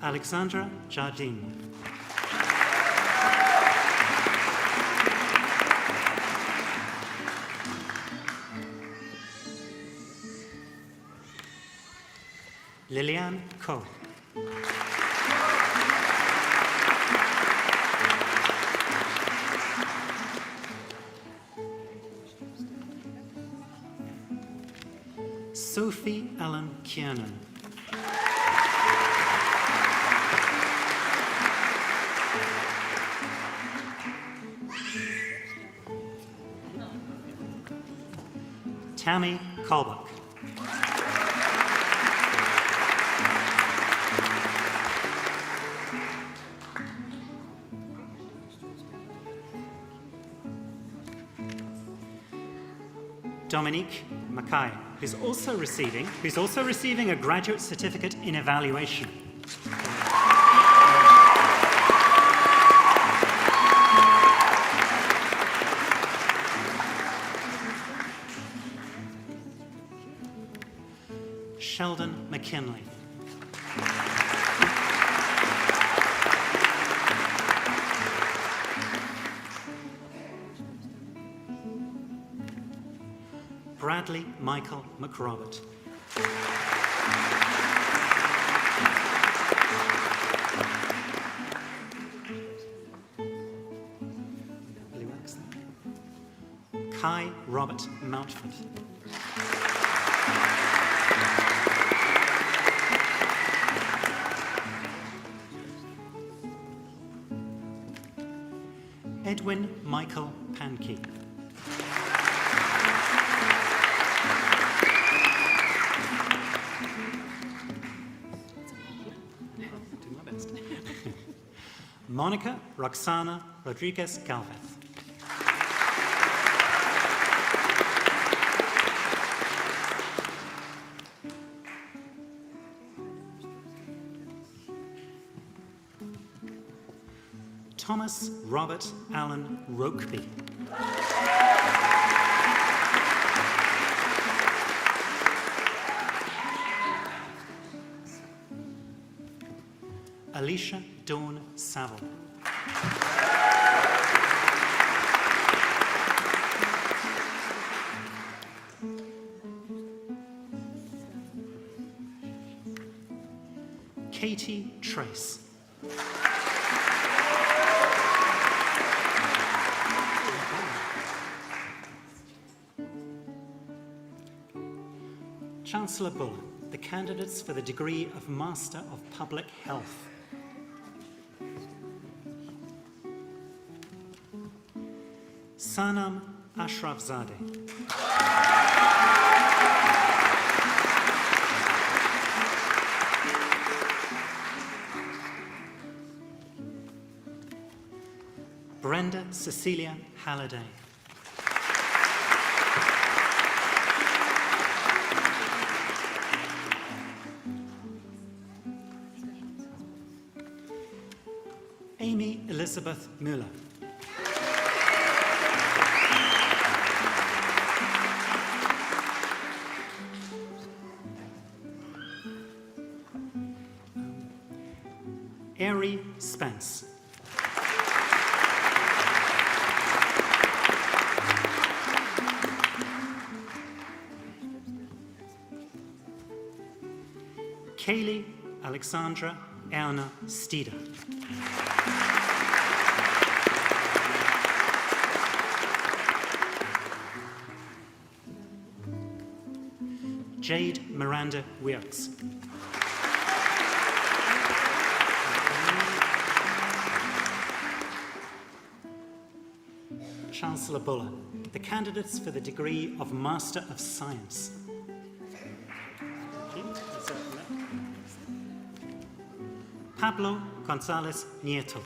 Alexandra Jardine. Liliane Coe. Sophie Ellen Kiernan. Tammy Colbuck. Dominique Mackay, who's also receiving a graduate certificate in evaluation. Sheldon McKinley. Bradley Michael McRobert. Kai Robert Mountford. Edwin Michael Pankey. Do my best. Monica Roxana Rodriguez Galvez. Thomas Robert Allen Rokeby. Alicia Dawn Saville. Katie Trace. Chancellor Buller, the candidates for the degree of Master of Public Health. Sanam Ashrafzadeh. Brenda Cecilia Halliday. Amy Elizabeth Mueller. Ari Spence. Kaylee Alexandra Erna Steeder. Jade Miranda Weirks. Chancellor Buller, the candidates for the degree of Master of Science. Pablo Gonzalez Nieto.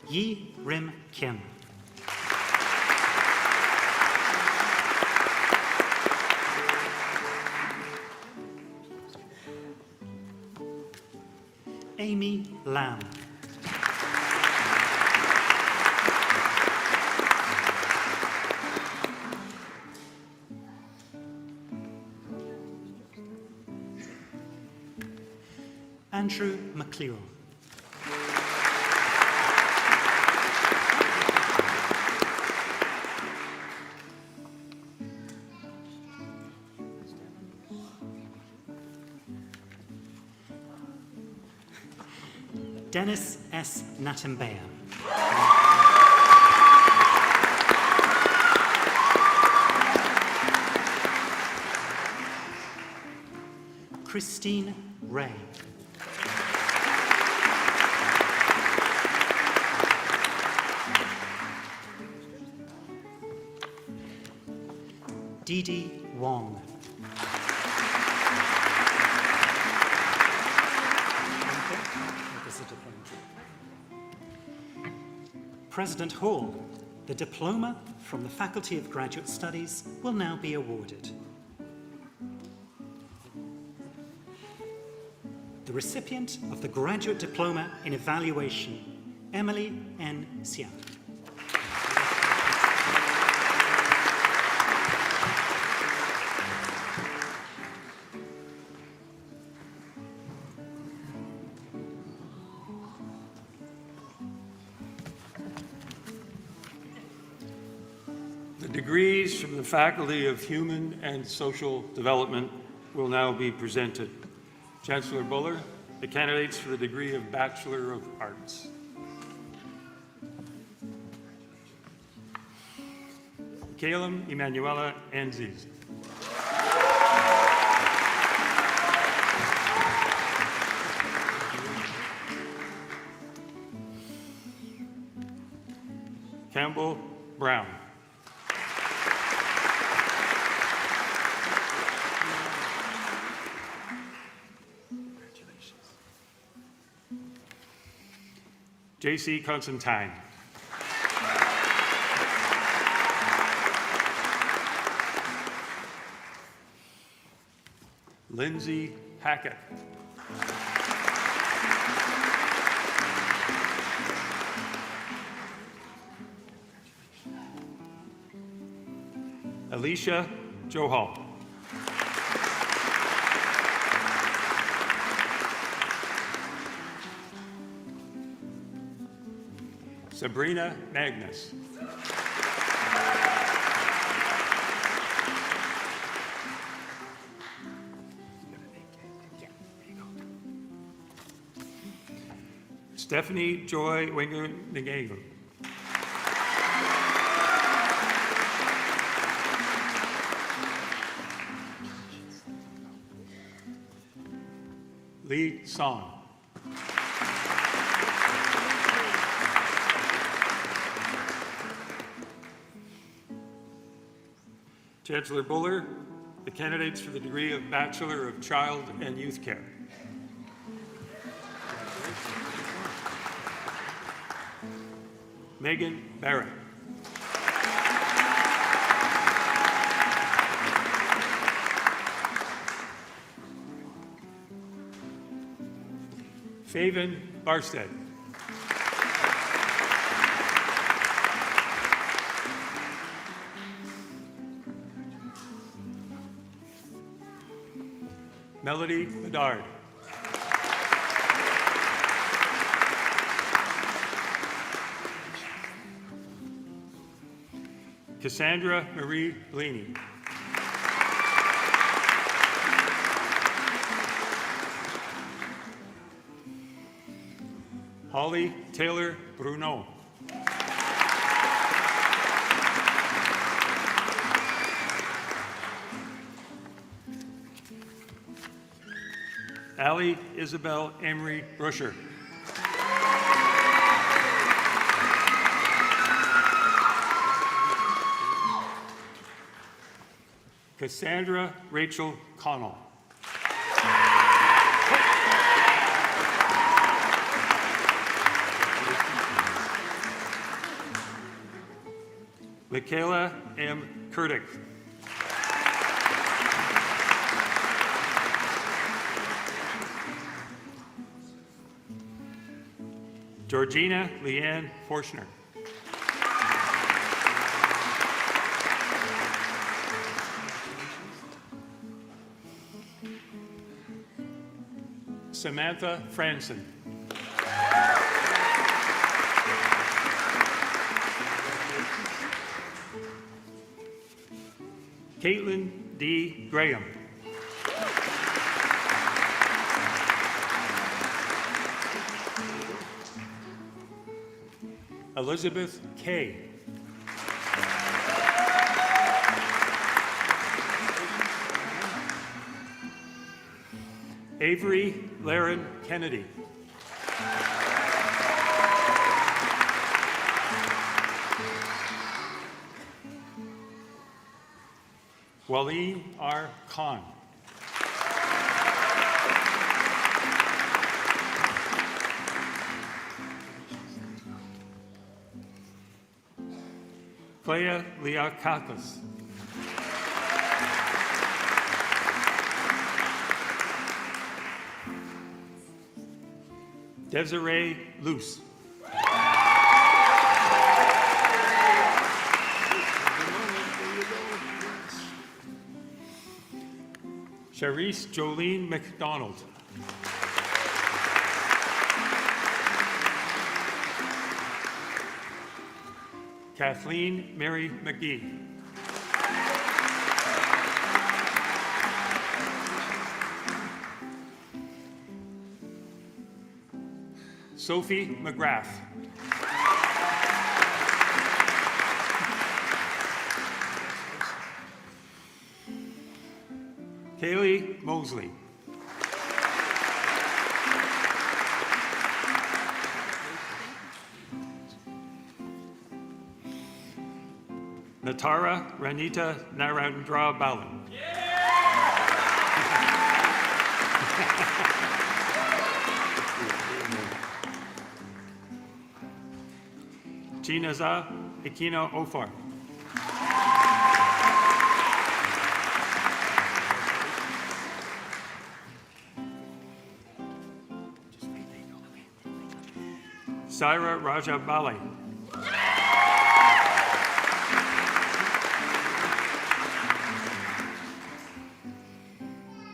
Yi Rim Kim. Amy Lam. Andrew McLeod. Dennis S. Natembea. Christine Ray. Didi Wong. President Hall, the diploma from the Faculty of Graduate Studies will now be awarded. The recipient of the Graduate Diploma in Evaluation, Emily N. Siak. degrees from the Faculty of Human and Social Development will now be presented. Chancellor Buller, the candidates for the degree of Bachelor of Arts. Calum Emanuela Anziz. Campbell Brown. J.C. Constantine. Lindsay Hackett. Alicia Johal. Sabrina Magnus. Stephanie Joy Winger Nagego. Lee Song. Chancellor Buller, the candidates for the degree of Bachelor of Child and Youth Care. Megan Barrett. Faven Barstead. Melody Bedard. Cassandra Marie Blaney. Holly Taylor Bruno. Allie Isabel Emery Rusher. Cassandra Rachel Connell. Michaela M. Kurdick. Georgina Leanne Forshner. Samantha Franson. Caitlin D. Graham. Elizabeth Kay. Avery Laren Kennedy. Waleed R. Khan. Clea Liakakis. Desiree Luce. Charisse Jolene McDonald. Kathleen Mary McGee. Sophie McGrath. Kaylee Mosley. Natara Ranita Narendra Balan. Chinaza Ikino Ofar. Syra Raja Bali.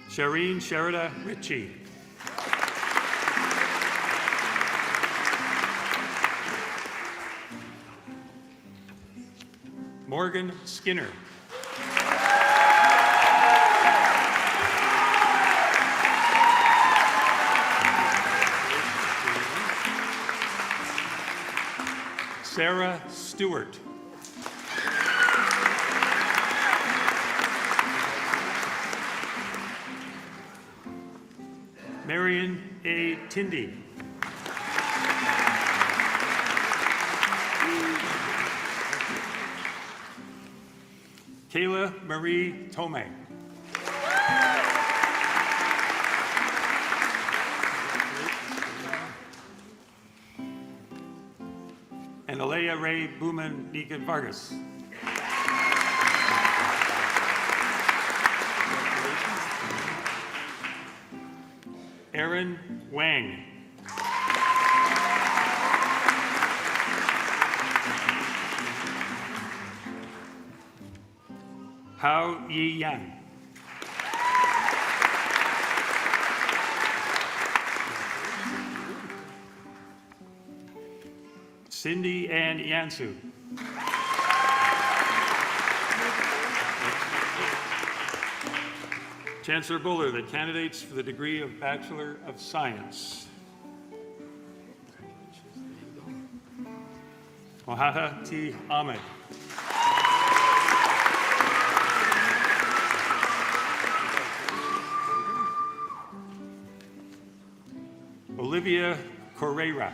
Shireen Sherida Ritchie. Morgan Skinner. Sarah Stewart. Marion A. Tindy. Kayla Marie Tomei. And Alea Ray Booman Deacon Vargas. Aaron Wang. Hao Yi Yan. Cindy Ann Yansu. Chancellor Buller, the candidates for the degree of Bachelor of Science. Mohata T. Ahmed. Olivia Correira.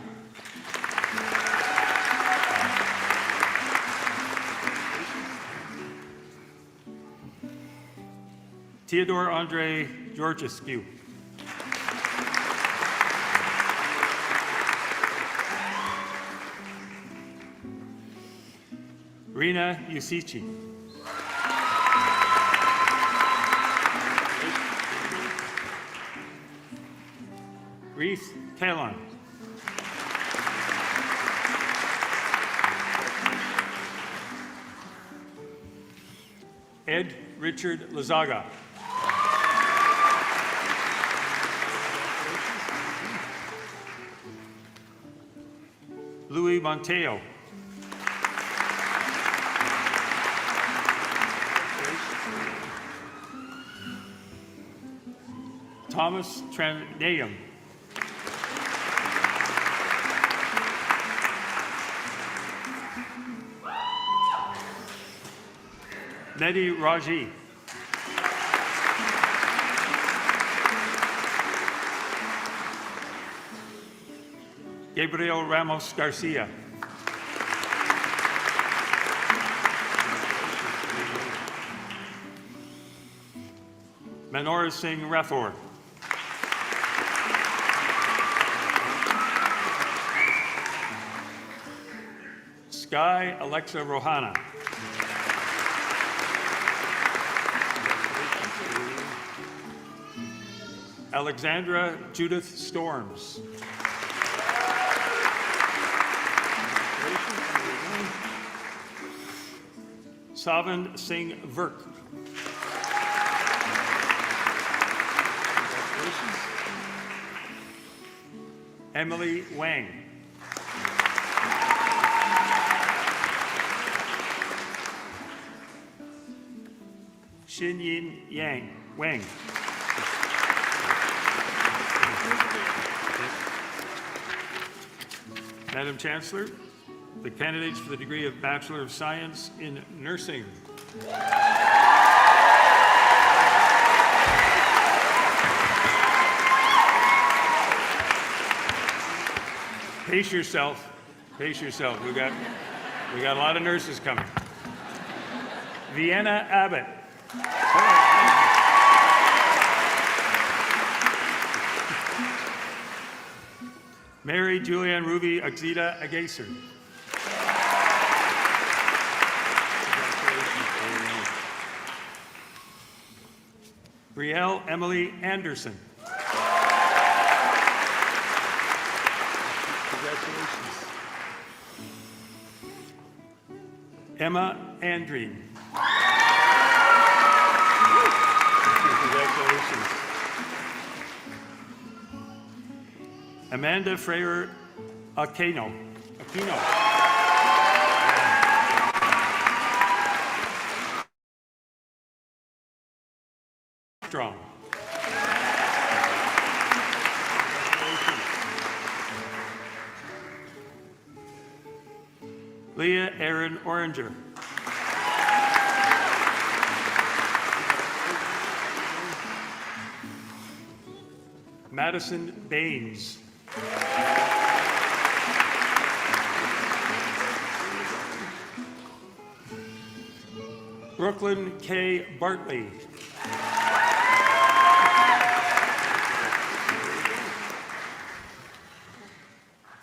Theodore Andre Georgescu. Rina Yusichi. Reese Kalon. Ed Richard Lazaga. Louis Monteo. Thomas Tranayam. Nedi Raji. Gabriel Ramos Garcia. Manora Singh Rathor. Sky Alexa Rohana. Alexandra Judith Storms. Savan Singh Virk. Emily Wang. Xin Yin Yang Wang. Madam Chancellor, the candidates for the degree of Bachelor of Science in Nursing. Pace yourself. Pace yourself. We got a lot of nurses coming. Vienna Abbott. Mary Julianne Ruby Axida Agaser. Brielle Emily Anderson. Congratulations. Emma Andreen. Congratulations. Amanda Freire Aquino. Strong. Leah Erin Oranger. Madison Baines. Brooklyn K. Bartley.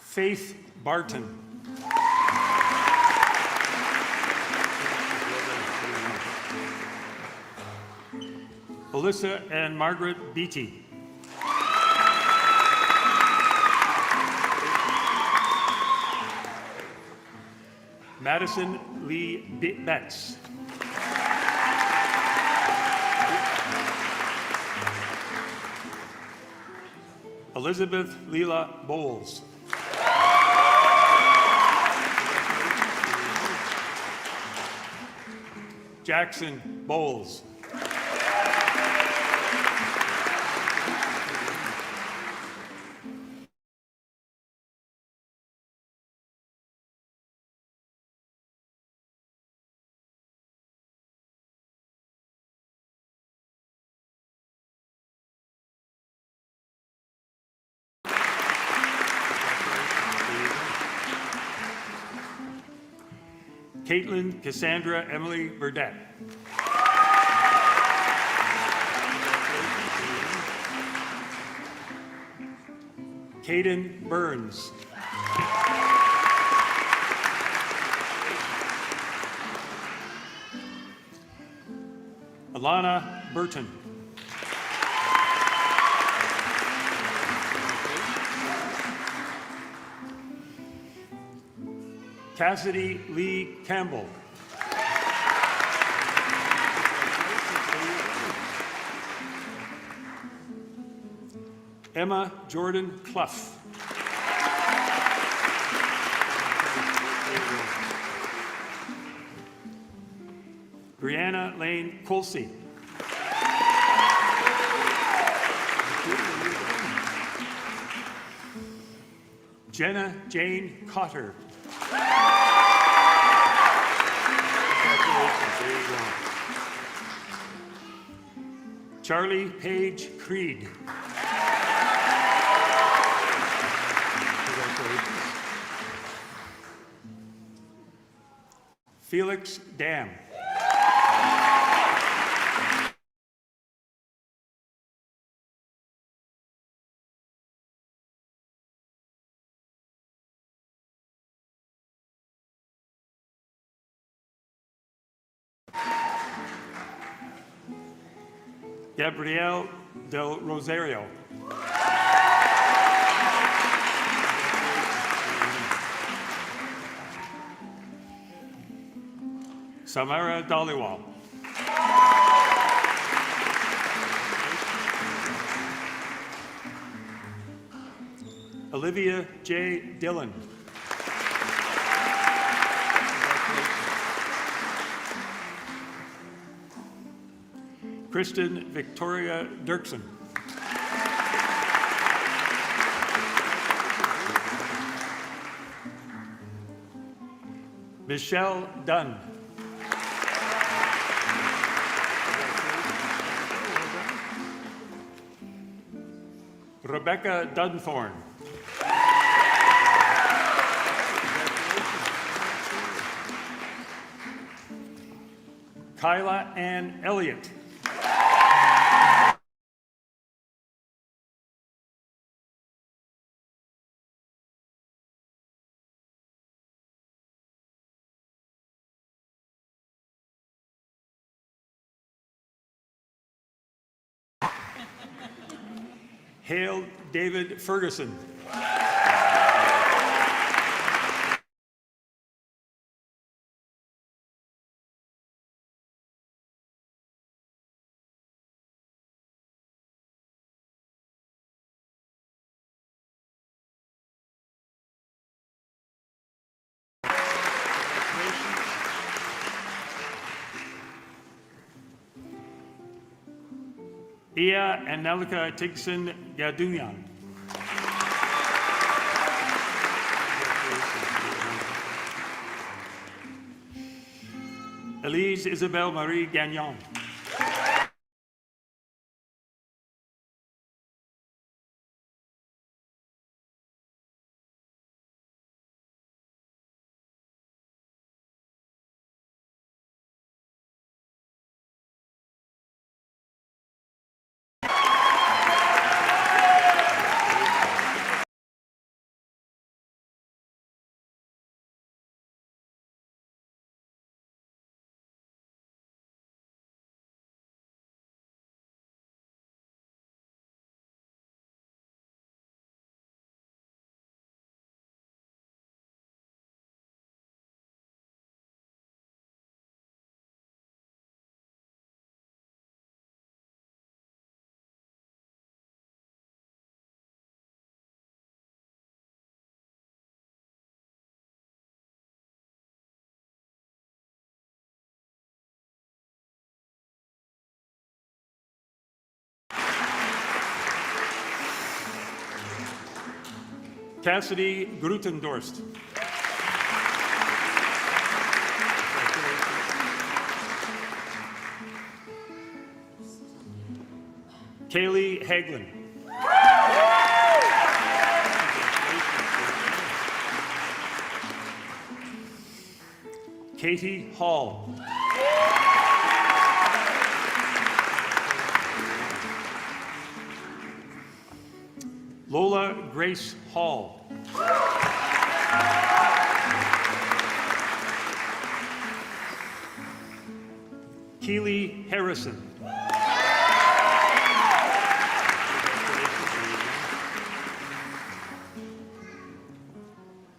Faith Barton. Alyssa and Margaret Beatty. Madison Lee Betts. Elizabeth Leela Bowles. Jackson Bowles. Caitlin Cassandra Emily Burdette. Caden Burns. Alana Burton. Cassidy Lee Campbell. Emma Jordan Clough. Brianna Lane Colsey. Jenna Jane Cotter. Charlie Page Creed. Felix Dam. Gabrielle Del Rosario. Samara Dhaliwal. Olivia J. Dillon. Kristen Victoria Dirksen. Michelle Dunn. Rebecca Dunthorne. Kyla Ann Elliott. Hale David Ferguson. Ia and Nelika Tigson Gadunyan. Elise Isabelle Marie Gagnon. Cassidy Grutendorst. Kaylee Haglin. Katie Hall. Lola Grace Hall. Keely Harrison.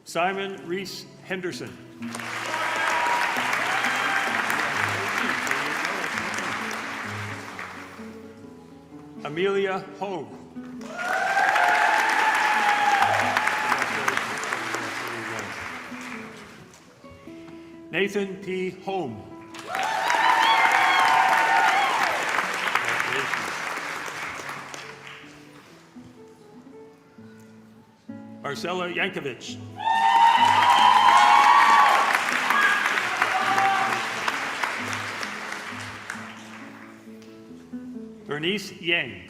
Simon Reese Henderson. Amelia Hogue. Nathan P. Holm. Marcella Yankovic. Bernice Yang.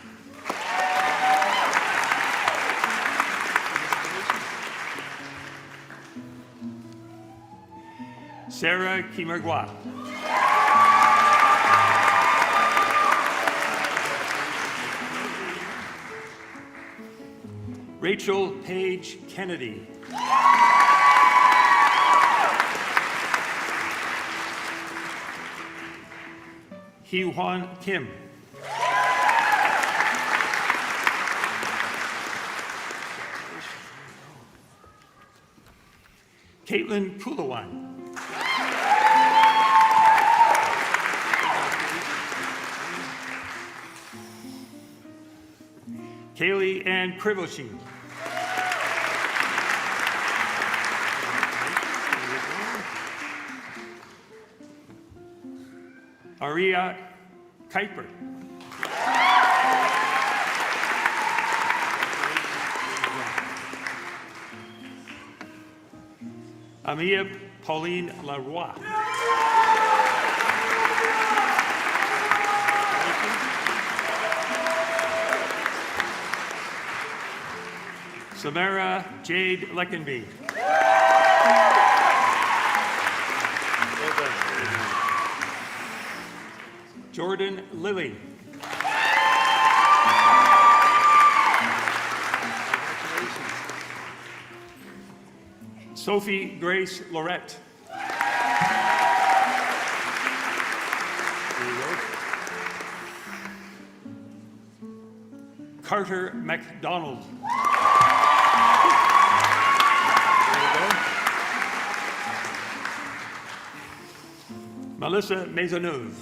Sarah Kimergwa. Rachel Page Kennedy. Hee-Hwan Kim. Caitlin Kulawan. Kaylee Ann Krivoshin. Aria Kuiper. Amia Pauline Leroy. Samara Jade Leckenby. Jordan Lilly. Sophie Grace Lorette. Carter McDonald. Melissa Maisonneuve.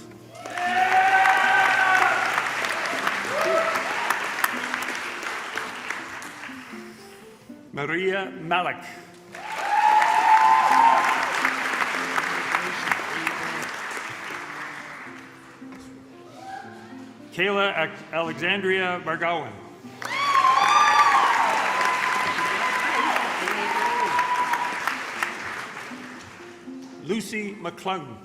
Maria Malik. Kayla Alexandria Bargowan. Lucy McClung.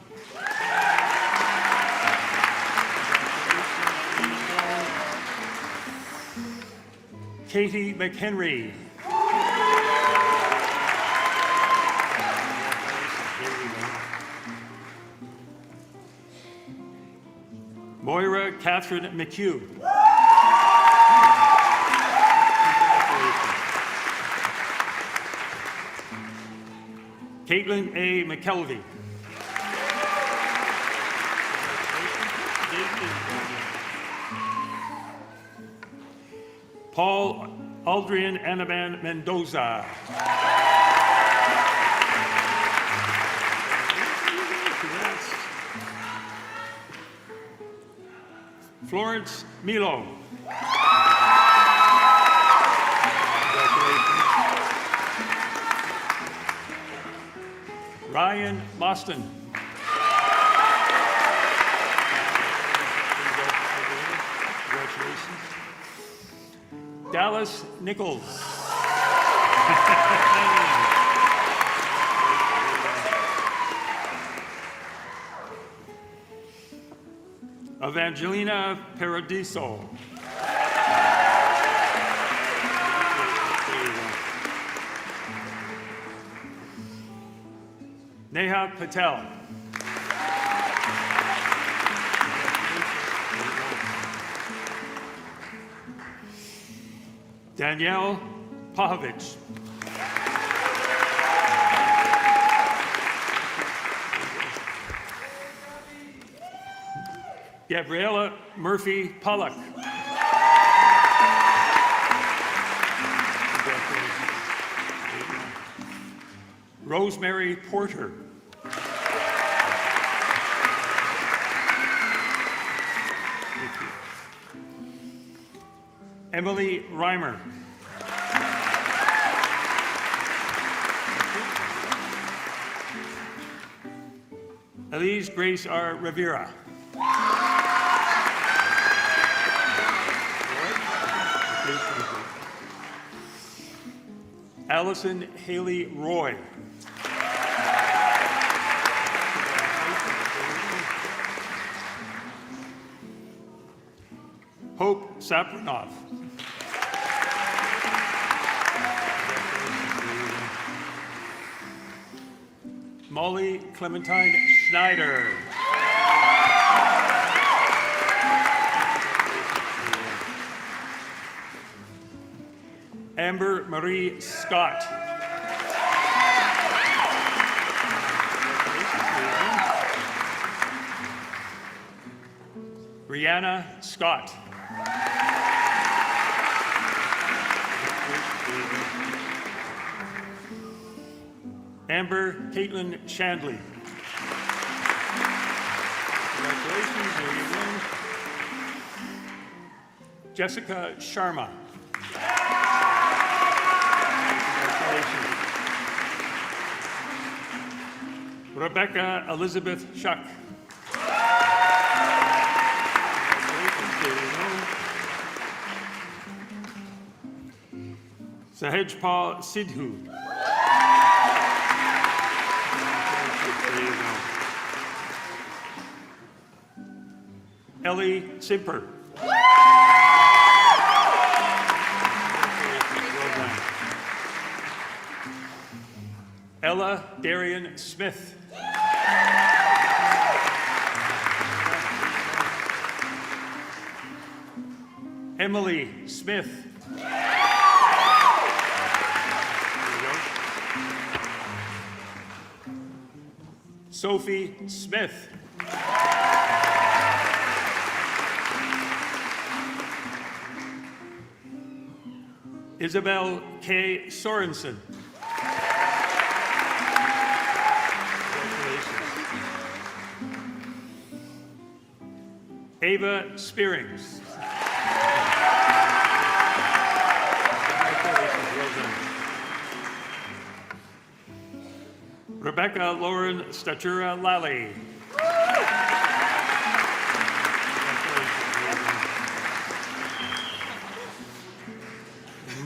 Katie McHenry. Moira Catherine McHugh. Caitlin A. McKelvey. Paul Aldrian Anaban Mendoza. Florence Milo. Ryan Moston. Congratulations. Dallas Nichols. Evangelina Paradiso. Neha Patel. Danielle Pahovich. Gabriella Murphy Pollock. Rosemary Porter. Emily Reimer. Elise Grace R. Rivera. Allison Haley Roy. Hope Sapranov. Molly Clementine Schneider. Amber Marie Scott. Brianna Scott. Amber Caitlin Shandley. Congratulations, there you go. Jessica Sharma. Congratulations. Rebecca Elizabeth Shuck. Congratulations, there you go. Sahej Paul Sidhu. Ellie Simper. Well done. Ella Darian Smith. Emily Smith. Sophie Smith. Isabel K. Sorensen. Ava Spearings. Rebecca Lauren Statura Lally.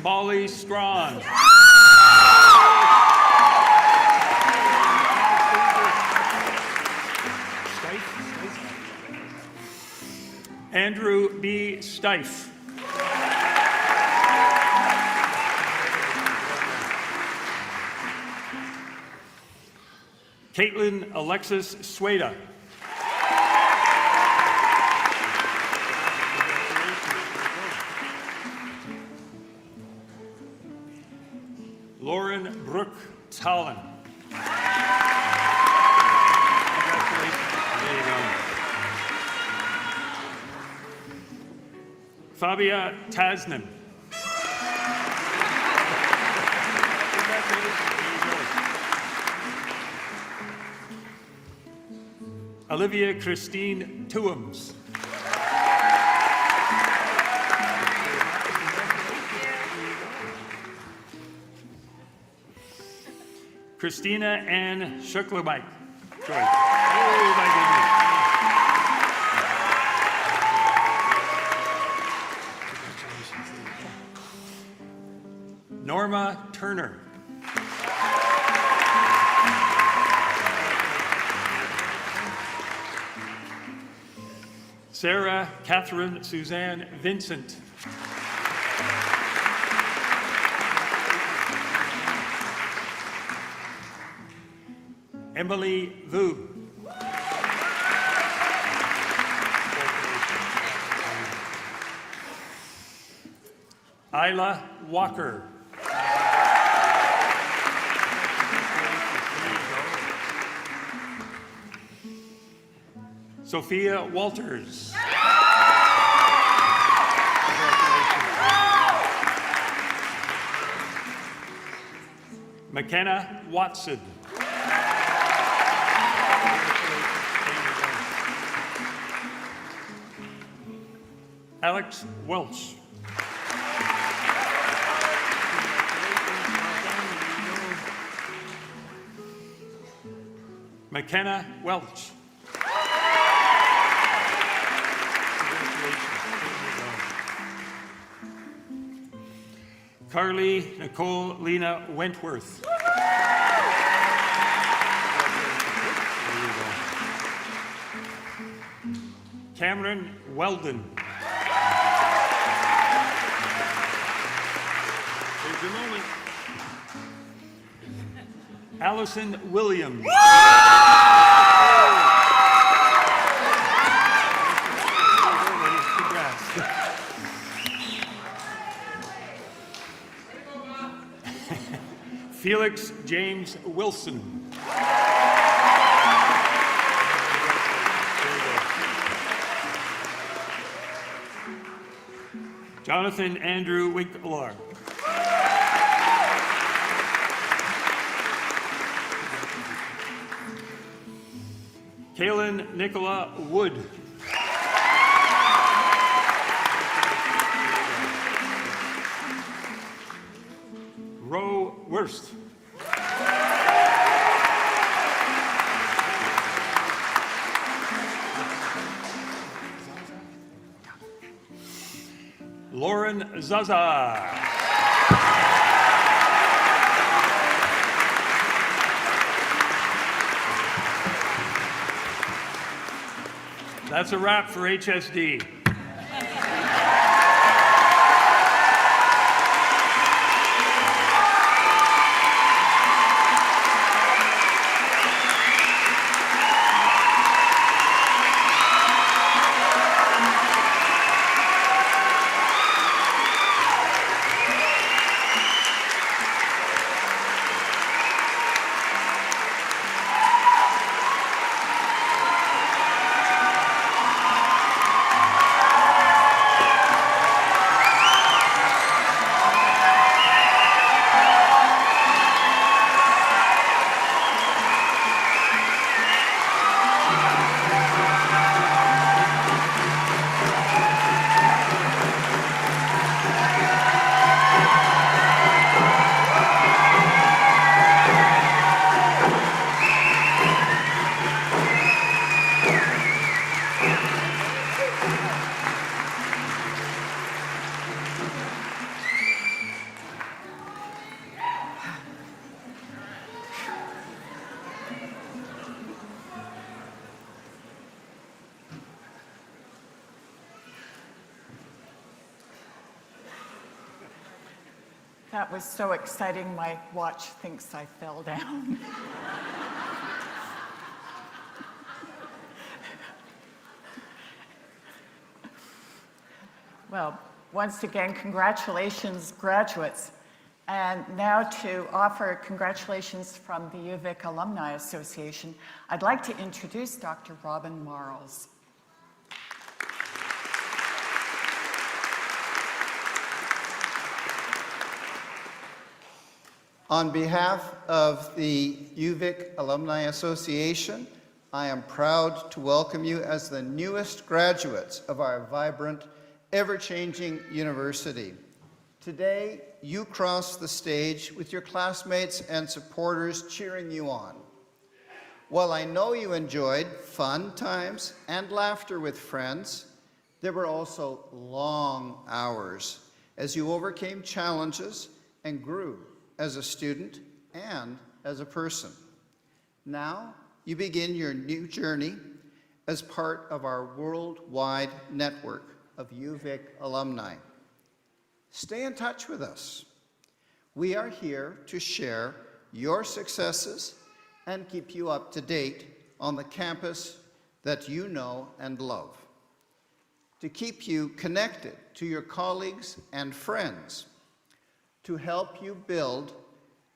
Molly Strawn. Andrew B. Stife. Caitlin Alexis Sueda. Lauren Brooke Talon. There you go. Fabia Tasnim. Olivia Christine Tuams. Christina Ann Shucklemite. Oh my goodness. Norma Turner. Sarah Catherine Suzanne Vincent. Emily Vu. Isla Walker. Sophia Walters. McKenna Watson. Alex Welch. McKenna Welch. Carly Nicole Lena Wentworth. Cameron Weldon. There's your moment. Allison Williams. Felix James Wilson. Jonathan Andrew Winkler. Kaylin Nicola Wood. Roe Wurst. Lauren Zaza. That's a wrap for HSD. That was so exciting, my watch thinks I fell down. Well, once again, congratulations, graduates. And now to offer congratulations from the UVic Alumni Association, I'd like to introduce Dr. Robin Marles. On behalf of the UVic Alumni Association, I am proud to welcome you as the newest graduates of our vibrant, ever-changing university. Today, you cross the stage with your classmates and supporters cheering you on. While I know you enjoyed fun times and laughter with friends, there were also long hours as you overcame challenges and grew as a student and as a person. Now, you begin your new journey as part of our worldwide network of UVic alumni. Stay in touch with us. We are here to share your successes and keep you up to date on the campus that you know and love. To keep you connected to your colleagues and friends, to help you build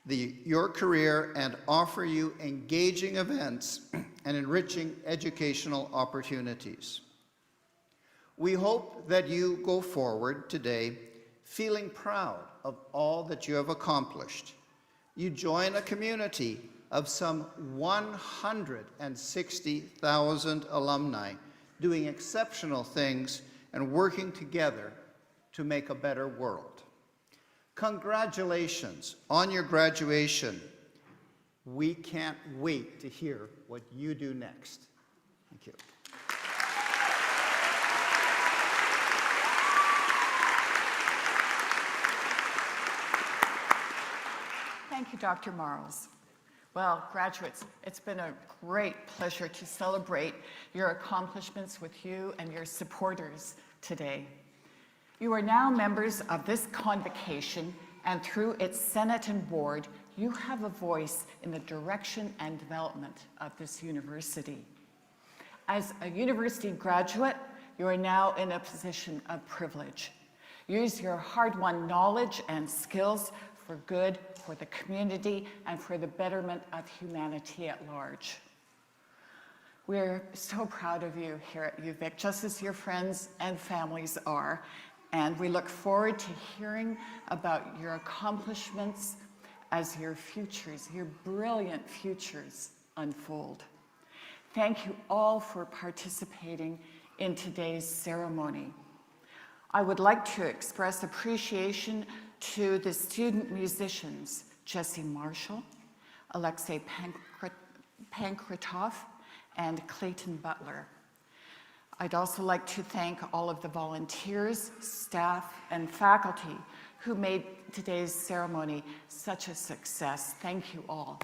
your career and offer you engaging events and enriching educational opportunities. We hope that you go forward today feeling proud of all that you have accomplished. You join a community of some 160,000 alumni doing exceptional things and working together to make a better world. Congratulations on your graduation. We can't wait to hear what you do next. Thank you. Thank you, Dr. Marles. Well, graduates, it's been a great pleasure to celebrate your accomplishments with you and your supporters today. You are now members of this convocation, and through its Senate and board, you have a voice in the direction and development of this university. As a university graduate, you are now in a position of privilege. Use your hard-won knowledge and skills for good, for the community, and for the betterment of humanity at large. We're so proud of you here at UVic, just as your friends and families are, and we look forward to hearing about your accomplishments as your futures, your brilliant futures, unfold. Thank you all for participating in today's ceremony. I would like to express appreciation to the student musicians, Jesse Marshall, Alexei Pankratov, and Clayton Butler. I'd also like to thank all of the volunteers, staff, and faculty who made today's ceremony such a success. Thank you all.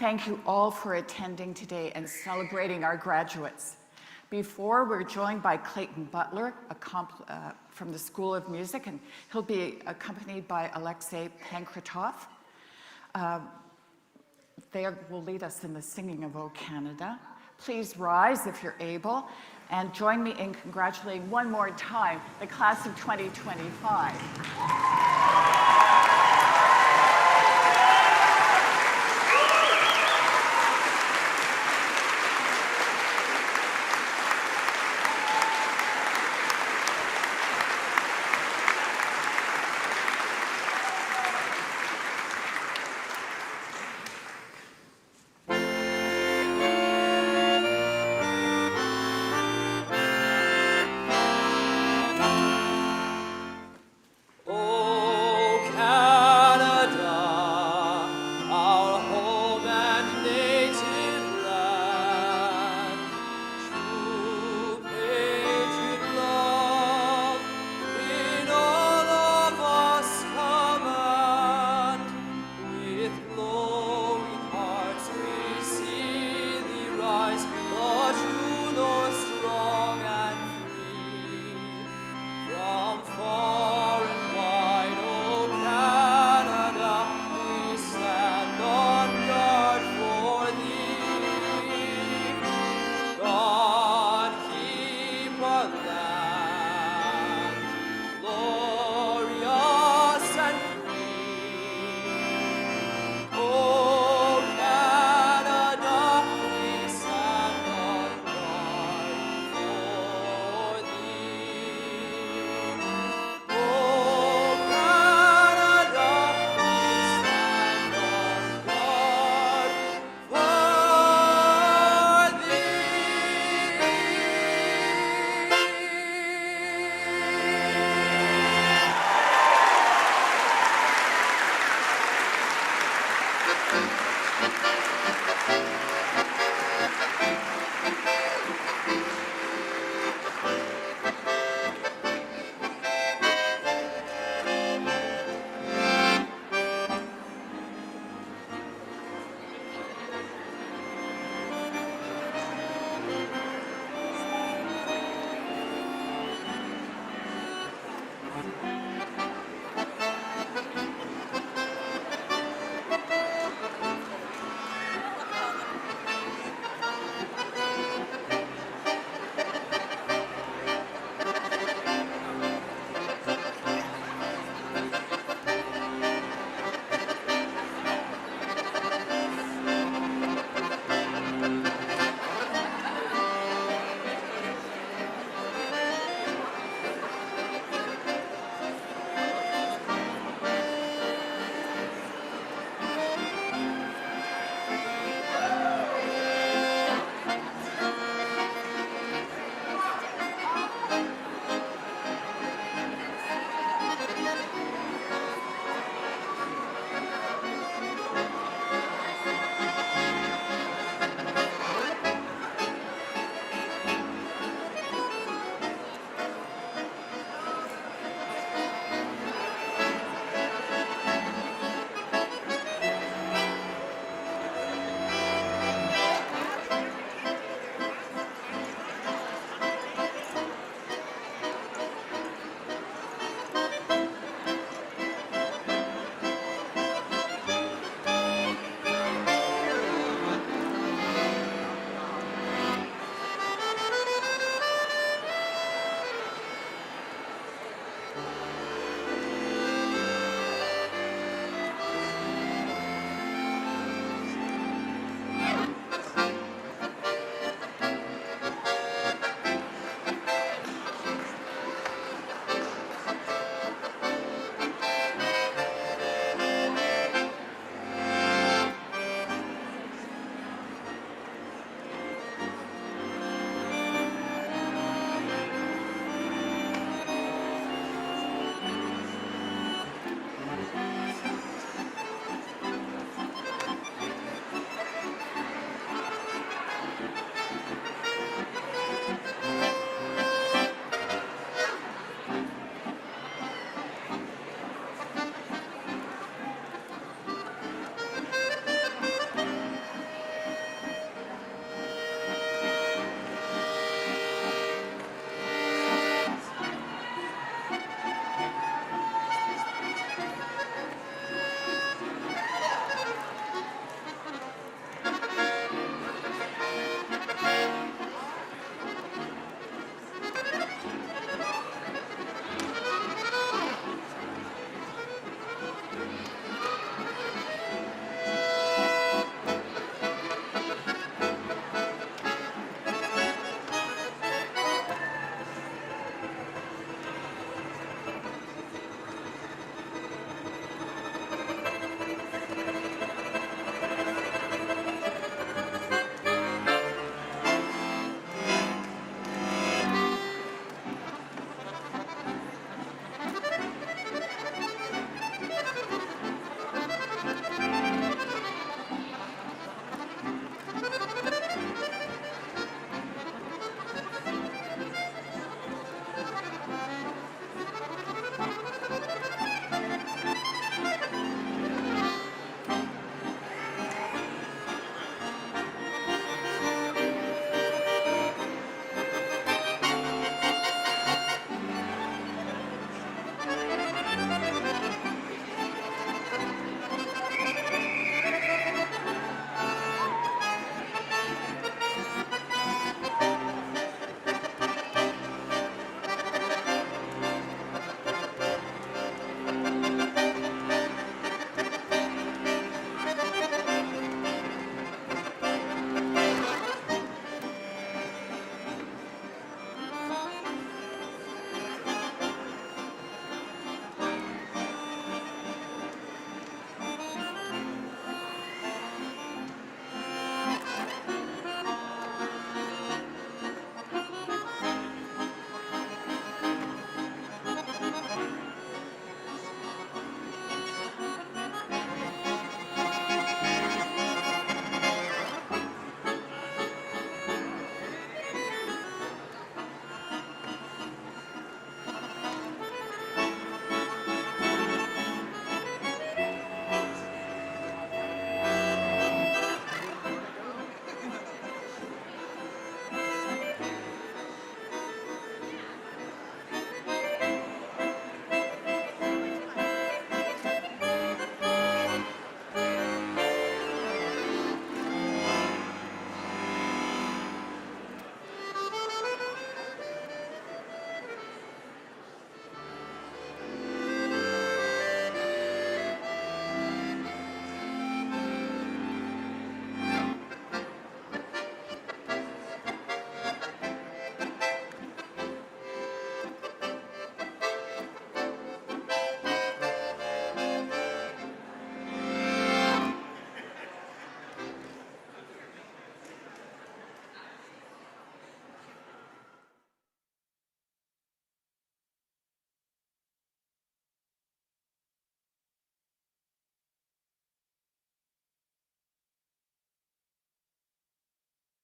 Thank you all for attending today and celebrating our graduates. Before, we're joined by Clayton Butler from the School of Music, and he'll be accompanied by Alexei Pankratov. They will lead us in the singing of O Canada. Please rise if you're able, and join me in congratulating one more time the class of 2025.